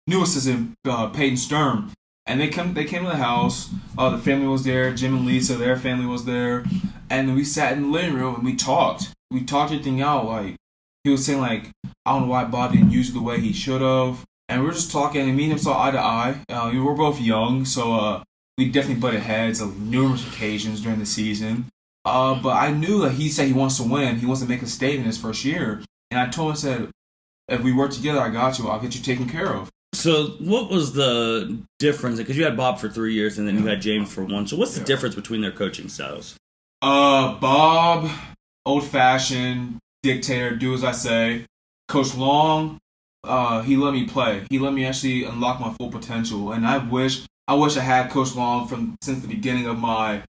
new assistant, Peyton Sturm, and they came to the house. The family was there, Jim and Lisa, their family was there, and we sat in the living room and we talked. We talked everything out. Like, he was saying, like, I don't know why Bob didn't use it the way he should have, and we were just talking, and me and him saw eye to eye. We were both young, so we definitely butted heads on numerous occasions during the season. But I knew that he said he wants to win. He wants to make a statement his first year. And I told him, I said, if we work together, I got you. I'll get you taken care of. So what was the difference? Because you had Bob for 3 years and then you had James for 1. So what's the difference between their coaching styles? Bob, old-fashioned, dictator, do as I say. Coach Long, he let me play. He let me actually unlock my full potential. And I wish I had Coach Long since the beginning of my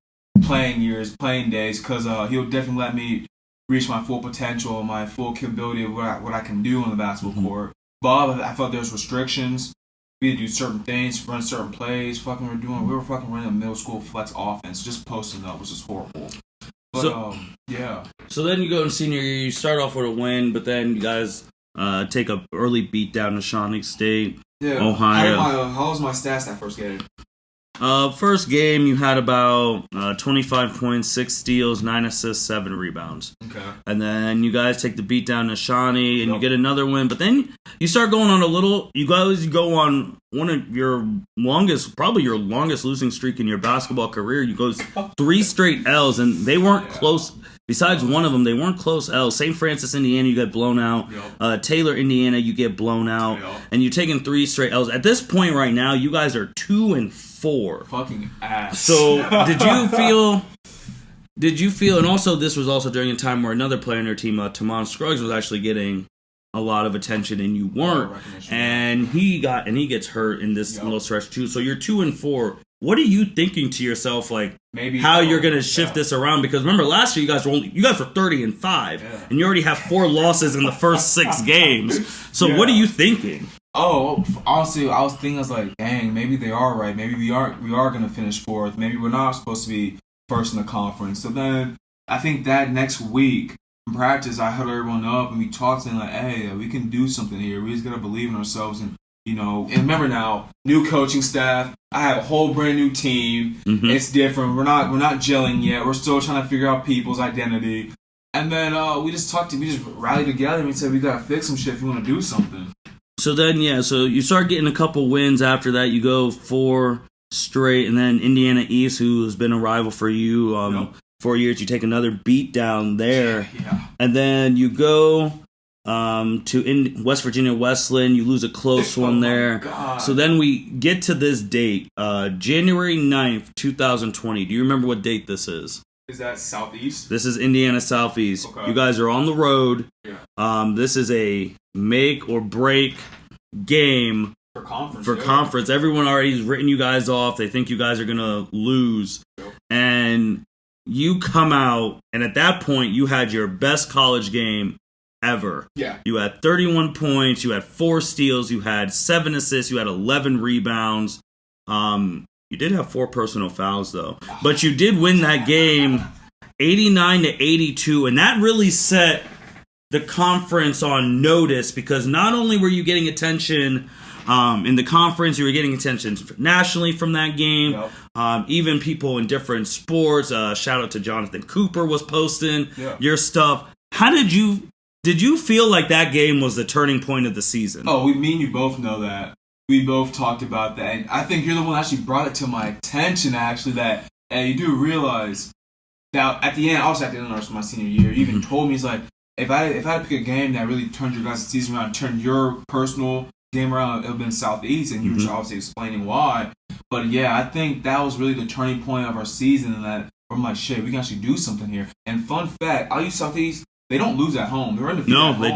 playing days, because he'll definitely let me reach my full potential, my full capability of what I can do on the basketball court. But I felt there was restrictions. We had to do certain things, run certain plays. We were fucking running a middle school flex offense, just posting up, which was horrible. But, yeah. So then you go in senior year, you start off with a win, but then you guys take a early beat down to Shawnee State, Ohio. How was my stats that first game? First game, you had about 25 points, 6 steals, 9 assists, 7 rebounds. Okay. And then you guys take the beat down to Shawnee, and you get another win. But then you start going on you guys go on one of your probably your longest losing streak in your basketball career. You go 3 straight L's, and they weren't close. Besides one of them, they weren't close L's. St. Francis, Indiana, you get blown out. Taylor, Indiana, you get blown out. And you're taking 3 straight L's. At this point right now, you guys are 2-4. Fucking ass. So did you feel, and also this was also during a time where another player in your team, Tamon Scruggs, was actually getting a lot of attention and you weren't. And he gets hurt in this little stretch too. So you're 2-4. What are you thinking to yourself, like maybe how you're gonna shift this around? Because remember last year you guys were 30-5, and you already have 4 losses in the first 6 games. So what are you thinking? Oh, honestly, I was like, dang, maybe they are right. Maybe we are gonna finish 4th. Maybe we're not supposed to be first in the conference. So then I think that next week in practice, I huddled everyone up and we talked and like, hey, we can do something here. We just gotta believe in ourselves and. And remember now, new coaching staff. I have a whole brand new team. It's different. We're not gelling yet. We're still trying to figure out people's identity. And then we just rallied together and we said we gotta fix some shit if you want to do something. So then so you start getting a couple wins after that. You go 4 straight, and then Indiana East, who has been a rival for you 4 years, you take another beat down there, and then you go. To West Virginia Wesleyan, you lose a close one there. So then we get to this date, January 9th, 2020. Do you remember what date this is? Is that Southeast? This is Indiana Southeast. Okay. You guys are on the road. This is a make or break game for conference. Conference. Everyone already has written you guys off. They think you guys are gonna lose, and you come out, and at that point, you had your best college game ever. You had 31 points, you had 4 steals, you had 7 assists, you had 11 rebounds. You did have 4 personal fouls though. But you did win that game 89-82, and that really set the conference on notice because not only were you getting attention in the conference, you were getting attention nationally from that game. Even people in different sports, shout out to Jonathan Cooper was posting your stuff. How did you feel like that game was the turning point of the season? Oh, me and you both know that. We both talked about that. And I think you're the one that actually brought it to my attention, actually, that you do realize. Now, at the end, also at the end of my senior year, you even told me, it's like, if I had to pick a game that really turned your guys' season around, turned your personal game around, it would have been Southeast, and you were obviously explaining why. But yeah, I think that was really the turning point of our season, and that I'm like, shit, we can actually do something here. And fun fact, I'll use Southeast. They don't lose at home. They're undefeated at home. They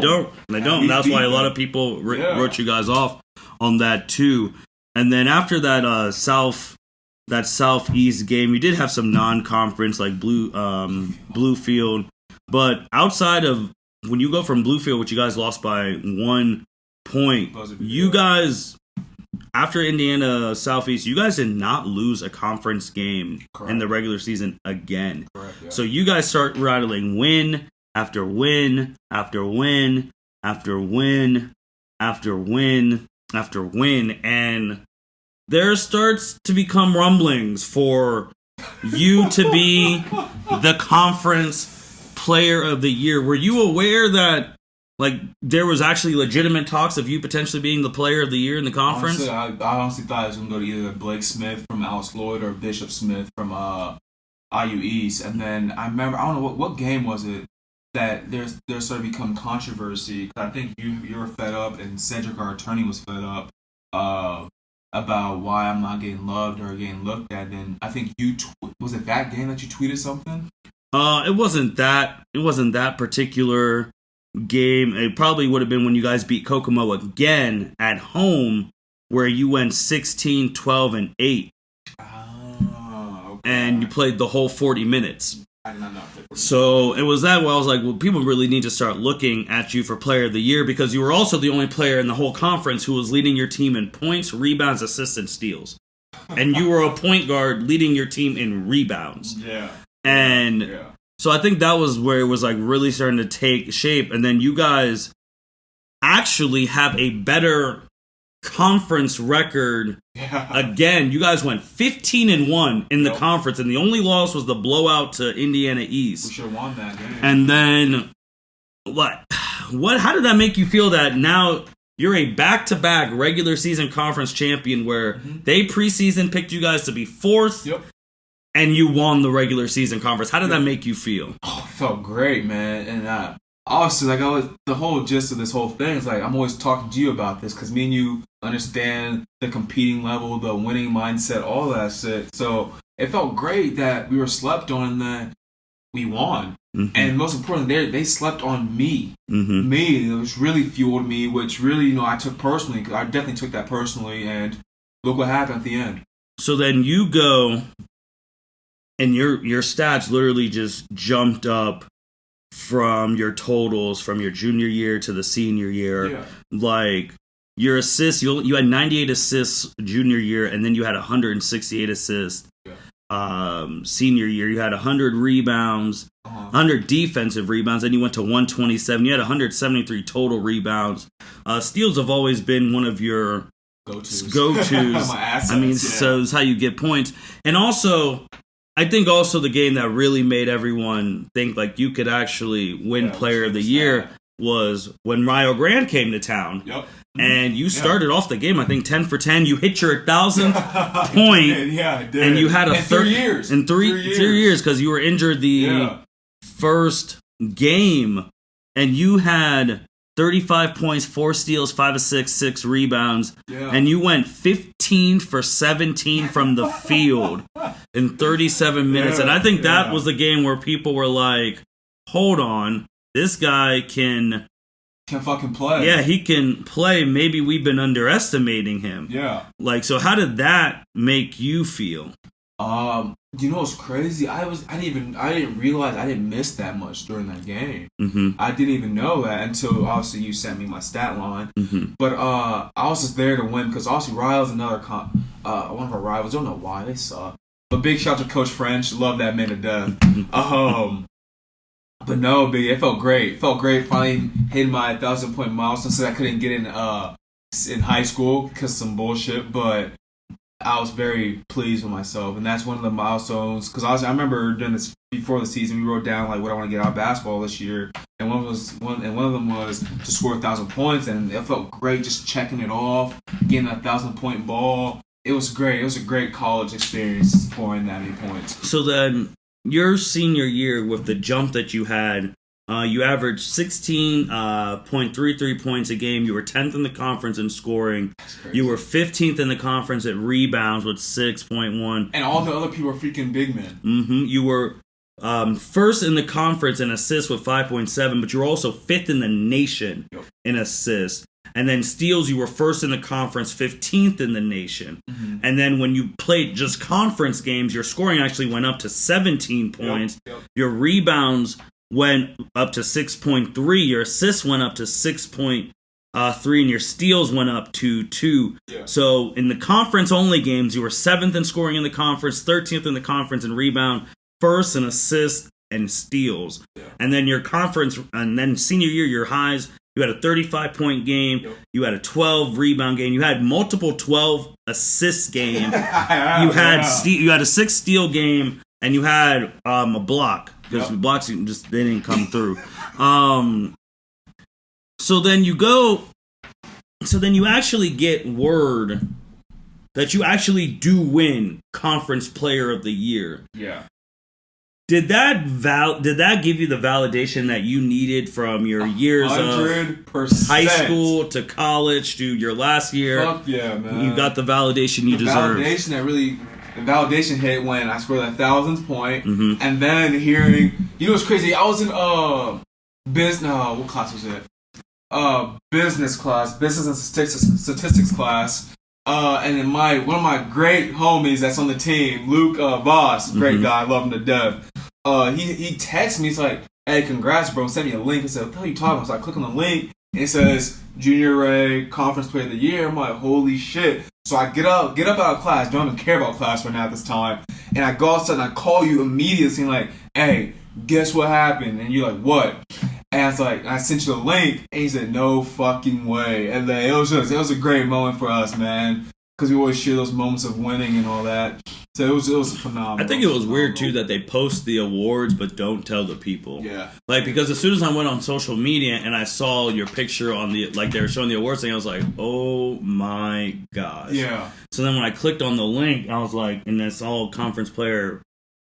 don't. That's why a lot of people wrote you guys off on that too. And then after that Southeast game, you did have some non-conference like Bluefield. But outside of when you go from Bluefield, which you guys lost by 1 point, you guys after Indiana Southeast, you guys did not lose a conference game in the regular season again. So you guys start rattling win after win, after win, after win, after win, after win, and there starts to become rumblings for you to be the conference player of the year. Were you aware that there was actually legitimate talks of you potentially being the player of the year in the conference? Honestly, I honestly thought it was going to go to either Blake Smith from Alice Lloyd or Bishop Smith from IU East. And then I remember, I don't know, what game was it? That there's sort of become controversy. I think you were fed up, and Cedric, our attorney, was fed up about why I'm not getting loved or getting looked at. And I think was it that game that you tweeted something? It wasn't that particular game. It probably would have been when you guys beat Kokomo again at home, where you went 16, 12, and 8, and you played the whole 40 minutes. I did not know. So it was that where I was like, well, people really need to start looking at you for player of the year because you were also the only player in the whole conference who was leading your team in points, rebounds, assists, and steals. And you were a point guard leading your team in rebounds. Yeah. And so I think that was where it was like really starting to take shape. And then you guys actually have a better conference record. Again, you guys went 15-1 in the conference, and the only loss was the blowout to Indiana East. We should have won that game. And then what? How did that make you feel that now you're a back-to-back regular season conference champion where they preseason picked you guys to be fourth? And you won the regular season conference. How did that make you feel? Oh, it felt great, man. And obviously, like the whole gist of this whole thing is like I'm always talking to you about this because me and you understand the competing level, the winning mindset, all that shit. So it felt great that we were slept on and that we won. And most importantly, they slept on me. Me, which really fueled me, which really, I took personally. I definitely took that personally, and look what happened at the end. So then you go. And your stats literally just jumped up from your totals from your junior year to the senior year. Yeah. Like your assists, you had 98 assists junior year, and then you had 168 assists. Senior year, you had 100 rebounds, 100 defensive rebounds, and you went to 127. You had 173 total rebounds. Steals have always been one of your go-tos. My assets, So it's how you get points. And also, I think also the game that really made everyone think like you could actually win Player of the Year was when Rio Grande came to town. And you started off the game, I think 10 for 10. You hit your 1,000th point. I did. And you had a 3 years. In 3 years because you were injured the first game. And you had 35 points, 4 steals, 5 assists, 6 rebounds. And you went 15 for 17 from the field in 37 minutes. And I think that was the game where people were like, hold on, this guy can fucking play. Yeah, he can play. Maybe we've been underestimating him. Like, so how did that make you feel? You know what's crazy? I didn't realize I didn't miss that much during that game. I didn't even know that until obviously you sent me my stat line. But I was just there to win because obviously Ryle's another one of our rivals. I don't know why they suck. But big shout out to Coach French. Love that man to death. But no, big. It felt great. Finally hitting my 1,000-point milestone. So I couldn't get in high school because of some bullshit, but I was very pleased with myself, and that's one of the milestones. Because I remember doing this before the season. We wrote down like what I want to get out of basketball this year, and one of them was to score 1,000 points, and it felt great just checking it off, getting a 1,000-point ball. It was great. It was a great college experience scoring that many points. So then, your senior year with the jump that you had. You averaged 16.33 points a game. You were 10th in the conference in scoring. You were 15th in the conference at rebounds with 6.1. And all the other people are freaking big men. You were first in the conference in assists with 5.7, but you were also 5th in the nation in assists. And then steals, you were first in the conference, 15th in the nation. And then when you played just conference games, your scoring actually went up to 17 points. Your rebounds went up to 6.3, your assists went up to 6.3, and your steals went up to 2. So in the conference only games, you were 7th in scoring in the conference, 13th in the conference in rebound, 1st in assists and steals. And then your conference, and then senior year, your highs, you had a 35-point game, you had a 12 rebound game, you had multiple 12 assist game, you had a 6 steal game, and you had a block. Because the blocks they didn't come through. So then you actually get word that you actually do win Conference Player of the Year. Did that give you the validation that you needed from your years 100%. Of high school to college to your last year? Fuck yeah, man. You got the validation you deserve. The validation hit when I scored that 1,000th point, and then hearing, what's crazy? I was in what class was it? Business class, business and statistics class, and then one of my great homies that's on the team, Luke Voss, great guy, I love him to death. he texted me. He's like, "Hey, congrats, bro." Send me a link. I said, "What the hell are you talking about?" So I click on the link, and it says Junior Arrey Conference Player of the Year. I'm like, holy shit. So I get up out of class. Don't even care about class right now at this time. And I go outside and I call you immediately, saying like, "Hey, guess what happened?" And you're like, "What?" And it's like, I sent you the link, and he said, "No fucking way." And then it was a great moment for us, man, because we always share those moments of winning and all that. So it was phenomenal. I think it was weird too that they post the awards but don't tell the people. Yeah. Like, because as soon as I went on social media and I saw your picture on the, like, they were showing the awards thing, I was like, oh my gosh. Yeah. So then when I clicked on the link, I was like, and it's all Conference Player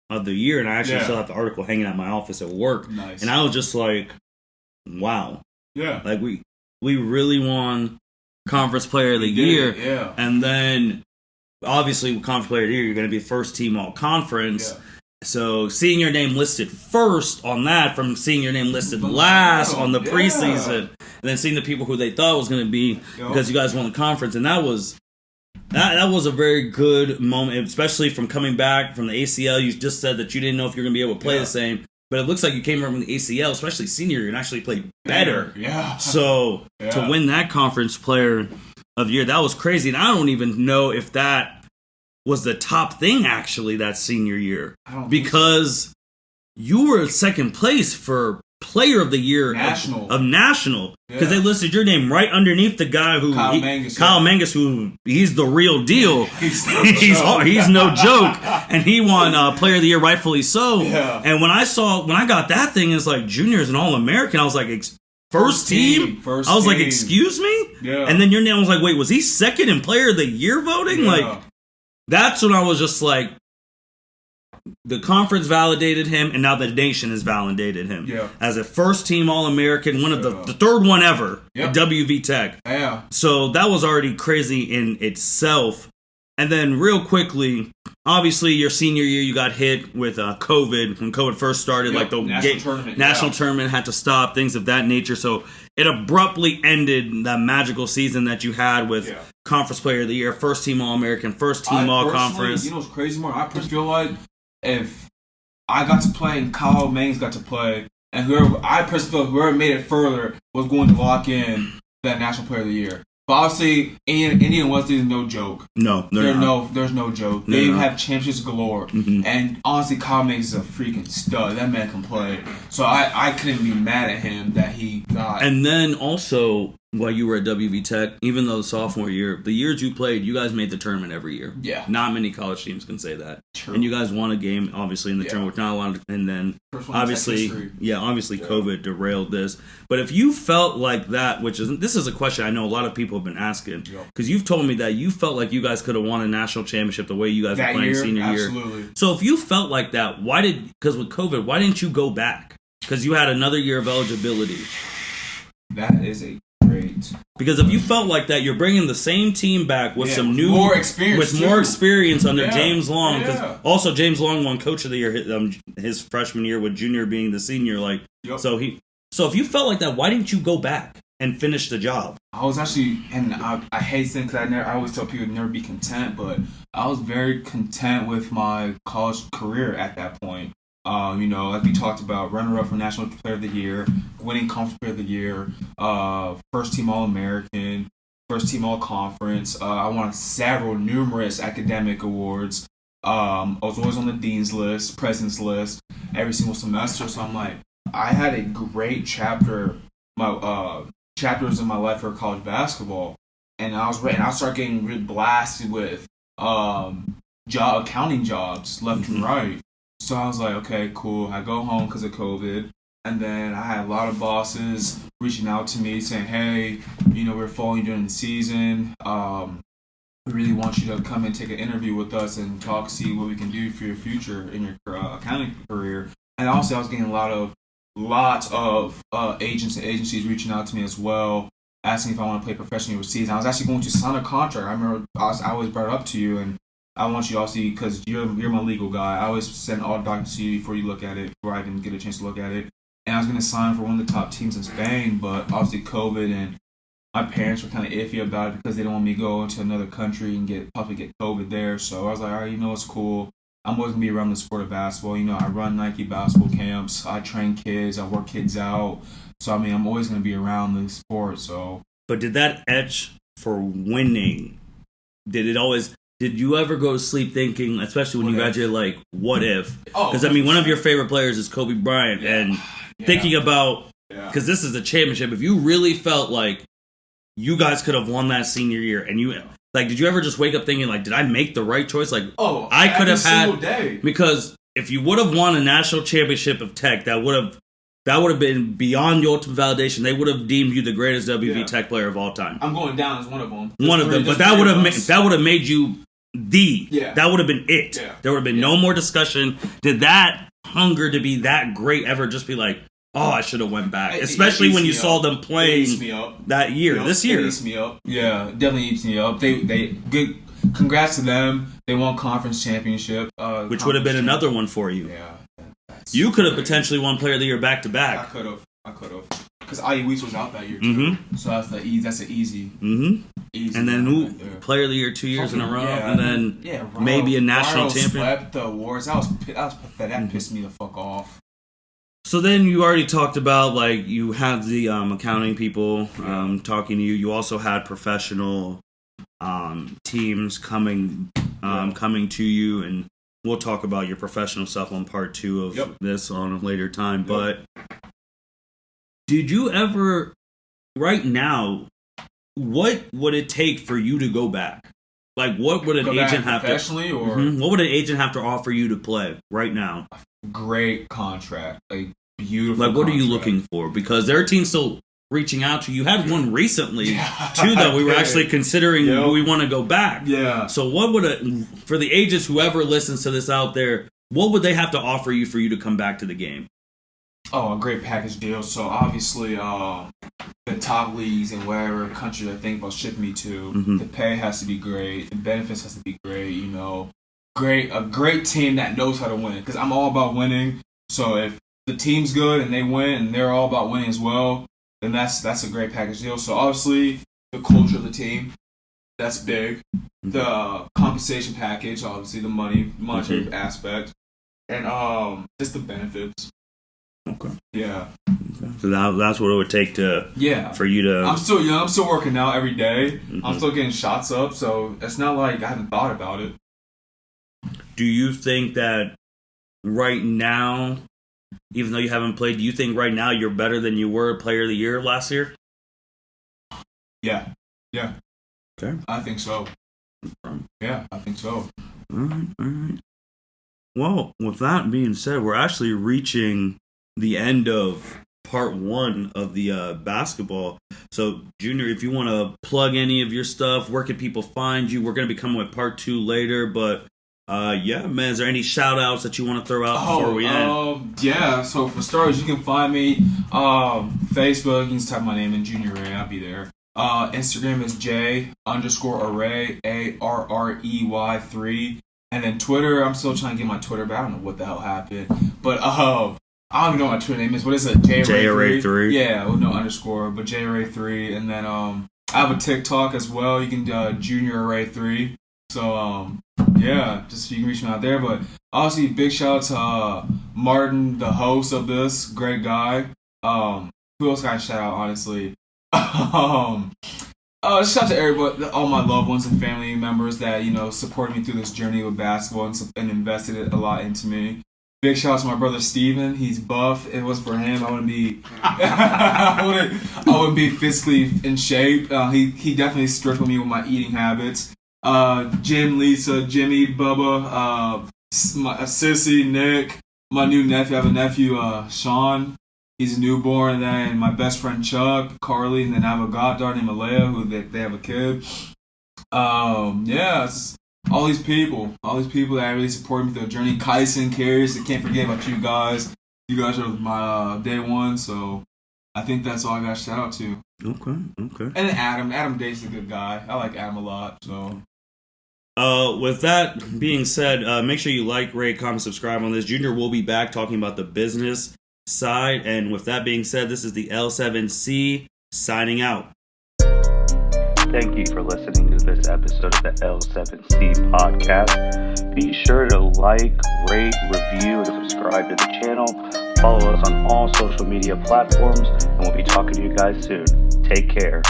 of the Year, and I actually still have the article hanging at my office at work. Nice. And I was just like, wow. Yeah. Like, we really won Conference Player of the Year. Yeah. And then obviously, with Conference Player of the Year, you're going to be first team all conference. Yeah. So seeing your name listed first on that, from seeing your name listed last on the preseason, and then seeing the people who they thought was going to be because you guys won the conference, and that was a very good moment, especially from coming back from the ACL. You just said that you didn't know if you're going to be able to play the same. But it looks like you came from the ACL, especially senior year, and actually played better. Yeah. So to win that Conference Player of the Year, that was crazy. And I don't even know if that was the top thing, actually, that senior year. Because you were second place for Player of the Year of National. Because they listed your name right underneath the guy who... Kyle Mangus, who he's the real deal. He's no joke. And he won Player of the Year, rightfully so. Yeah. And when I got that thing, it's like juniors and All-American, I was like... First team? I was like, excuse me? Yeah. And then your name was like, wait, was he second in Player of the Year voting? Yeah. Like, that's when I was just like, the conference validated him, and now the nation has validated him. Yeah. As a first team All-American, one of the third one ever at WVTech. Yeah. So that was already crazy in itself. And then real quickly, obviously your senior year you got hit with COVID when COVID first started. Like the national tournament had to stop, things of that nature. So it abruptly ended that magical season that you had with Conference Player of the Year, first team All-American, first team All-Conference. You know what's crazy, more? I personally feel like if I got to play and Kyle Mangs got to play, and whoever made it further was going to lock in that National Player of the Year. But obviously, Indian Wednesday is no joke. No, there's no joke. They have championships galore. Mm-hmm. And honestly, Kyle Mangs is a freaking stud. That man can play. So I couldn't be mad at him that he got. And then also, while you were at WVTech, even though the sophomore year, the years you played, you guys made the tournament every year. Yeah. Not many college teams can say that. True. And you guys won a game, obviously, in the tournament, not a lot of, and then obviously COVID derailed this. But if you felt like that, this is a question I know a lot of people have been asking, because you've told me that you felt like you guys could have won a national championship the way you guys were playing senior year. Absolutely. So if you felt like that, because with COVID, why didn't you go back? Because you had another year of eligibility. That is a great. Because if you felt like that, you're bringing the same team back with some new, more experience under James Long. Because also James Long won Coach of the Year his freshman year, with Junior being the senior. So if you felt like that, why didn't you go back and finish the job? I was actually, and I hate saying, because I always tell people to never be content, but I was very content with my college career at that point. Like we talked about, runner-up for National Player of the Year, winning Conference Player of the Year, first team All-American, first team All-Conference. I won numerous academic awards. I was always on the dean's list, president's list, every single semester. So I'm like, I had a great chapters in my life for college basketball, and I started getting really blasted with accounting jobs left and right. So I was like, okay, cool. I go home because of COVID. And then I had a lot of bosses reaching out to me saying, hey, we're following you during the season. We really want you to come and take an interview with us and see what we can do for your future in your accounting career. And also I was getting lots of agents and agencies reaching out to me as well, asking if I want to play professionally overseas. And I was actually going to sign a contract. I remember I always brought it up to you, and I want you to also, because you're my legal guy, I always send all the documents to you before you look at it, before I even get a chance to look at it. And I was going to sign for one of the top teams in Spain, but obviously COVID, and my parents were kind of iffy about it because they don't want me to go into another country and possibly get COVID there. So I was like, all right, it's cool. I'm always gonna be around the sport of basketball. You know, I run Nike basketball camps. I train kids. I work kids out. So I mean, I'm always gonna be around the sport. So. But did that etch for winning? Did you ever go to sleep thinking, especially when you graduated, like, what if? Because, I mean, one of your favorite players is Kobe Bryant. And thinking about, because this is a championship, if you really felt like you guys could have won that senior year, and you, like, did you ever just wake up thinking, like, did I make the right choice? Like, I could have had, day. Because if you would have won a national championship of Tech, that would have been beyond the ultimate validation. They would have deemed you the greatest WVTech player of all time. I'm going down as one of them. One of them, but that would have made you that would have been it. Yeah. There would have been no more discussion. Did that hunger to be that great ever just be like, oh, I should have went back? Especially when you saw them playing that year, this year. It eats me up. Yeah, definitely eats me up. They good. Congrats to them. They won conference championship, which would have been another one for you. Yeah, you could have potentially won Player of the Year back to back. I could have. Because IE Weeks was out that year too. So that's an easy. Easy. And then Player of the Year 2 years in a row, and then maybe a national champion. Swept the awards. That was pathetic. That pissed me the fuck off. So then you already talked about, like, you had the accounting people talking to you. You also had professional teams coming to you, and we'll talk about your professional stuff on part 2 of this on a later time. But did you ever, right now, what would it take for you to go back? Like, what would an agent have professionally, to? Or what would an agent have to offer you to play right now? Great contract, like beautiful. Like, what are you looking for? Because there are teams still reaching out to you. You had one recently too that we were actually considering. We want to go back. Yeah. So, what would for the agents, whoever listens to this out there, what would they have to offer you for you to come back to the game? Oh, a great package deal. So obviously, the top leagues in whatever country I think about shipping me to, the pay has to be great, the benefits has to be great. You know, a great team that knows how to win. Because I'm all about winning. So if the team's good and they win, and they're all about winning as well, then that's a great package deal. So obviously, the culture of the team, that's big. The compensation package, obviously the monetary aspect, and just the benefits. Okay. Yeah. Okay. So that's what it would take for you to. I'm still young. I'm still working out every day. I'm still getting shots up. So it's not like I haven't thought about it. Do you think that right now, even though you haven't played, do you think right now you're better than you were Player of the Year last year? Yeah. Okay. I think so. Yeah, I think so. All right. Well, with that being said, we're actually reaching the end of part 1 of the basketball. So, Junior, if you want to plug any of your stuff, where can people find you? We're going to be coming with part 2 later, but man, is there any shout outs that you want to throw out before we end? Yeah, so for starters, you can find me Facebook. You can just type my name in, Junior Arrey. I'll be there. Instagram is J_Arrey, ARREY3. And then Twitter, I'm still trying to get my Twitter back. I don't know what the hell happened. But I don't even know what my Twitter name is. What is it? J_Arrey3. Yeah, with no underscore, but J_Arrey3. And then I have a TikTok as well. You can Junior Arrey3. So just you can reach me out there. But obviously, big shout out to Martin, the host of this, great guy. Who else can I shout out? Honestly, shout out to everybody, all my loved ones and family members that supported me through this journey with basketball and invested a lot into me. Big shout out to my brother Steven. He's buff. If it was for him, I wouldn't be I wouldn't be physically in shape. He definitely strict with me with my eating habits. Jim, Lisa, Jimmy, Bubba, my Sissy, Nick, my new nephew. I have a nephew, Sean. He's a newborn. And then my best friend Chuck, Carly, and then I have a goddaughter named Alea, who they have a kid. It's all these people that really supported me through the journey. Kyson, Carius, I can't forget about you guys. You guys are my day one, so I think that's all I got to shout out to. Okay. And then Adam Dave's a good guy. I like Adam a lot, so. With that being said, make sure you like, rate, comment, subscribe on this. Junior will be back talking about the business side. And with that being said, this is the L7C signing out. Thank you for listening to this episode of the L7C podcast. Be sure to like, rate, review, and subscribe to the channel. Follow us on all social media platforms, and we'll be talking to you guys soon. Take care.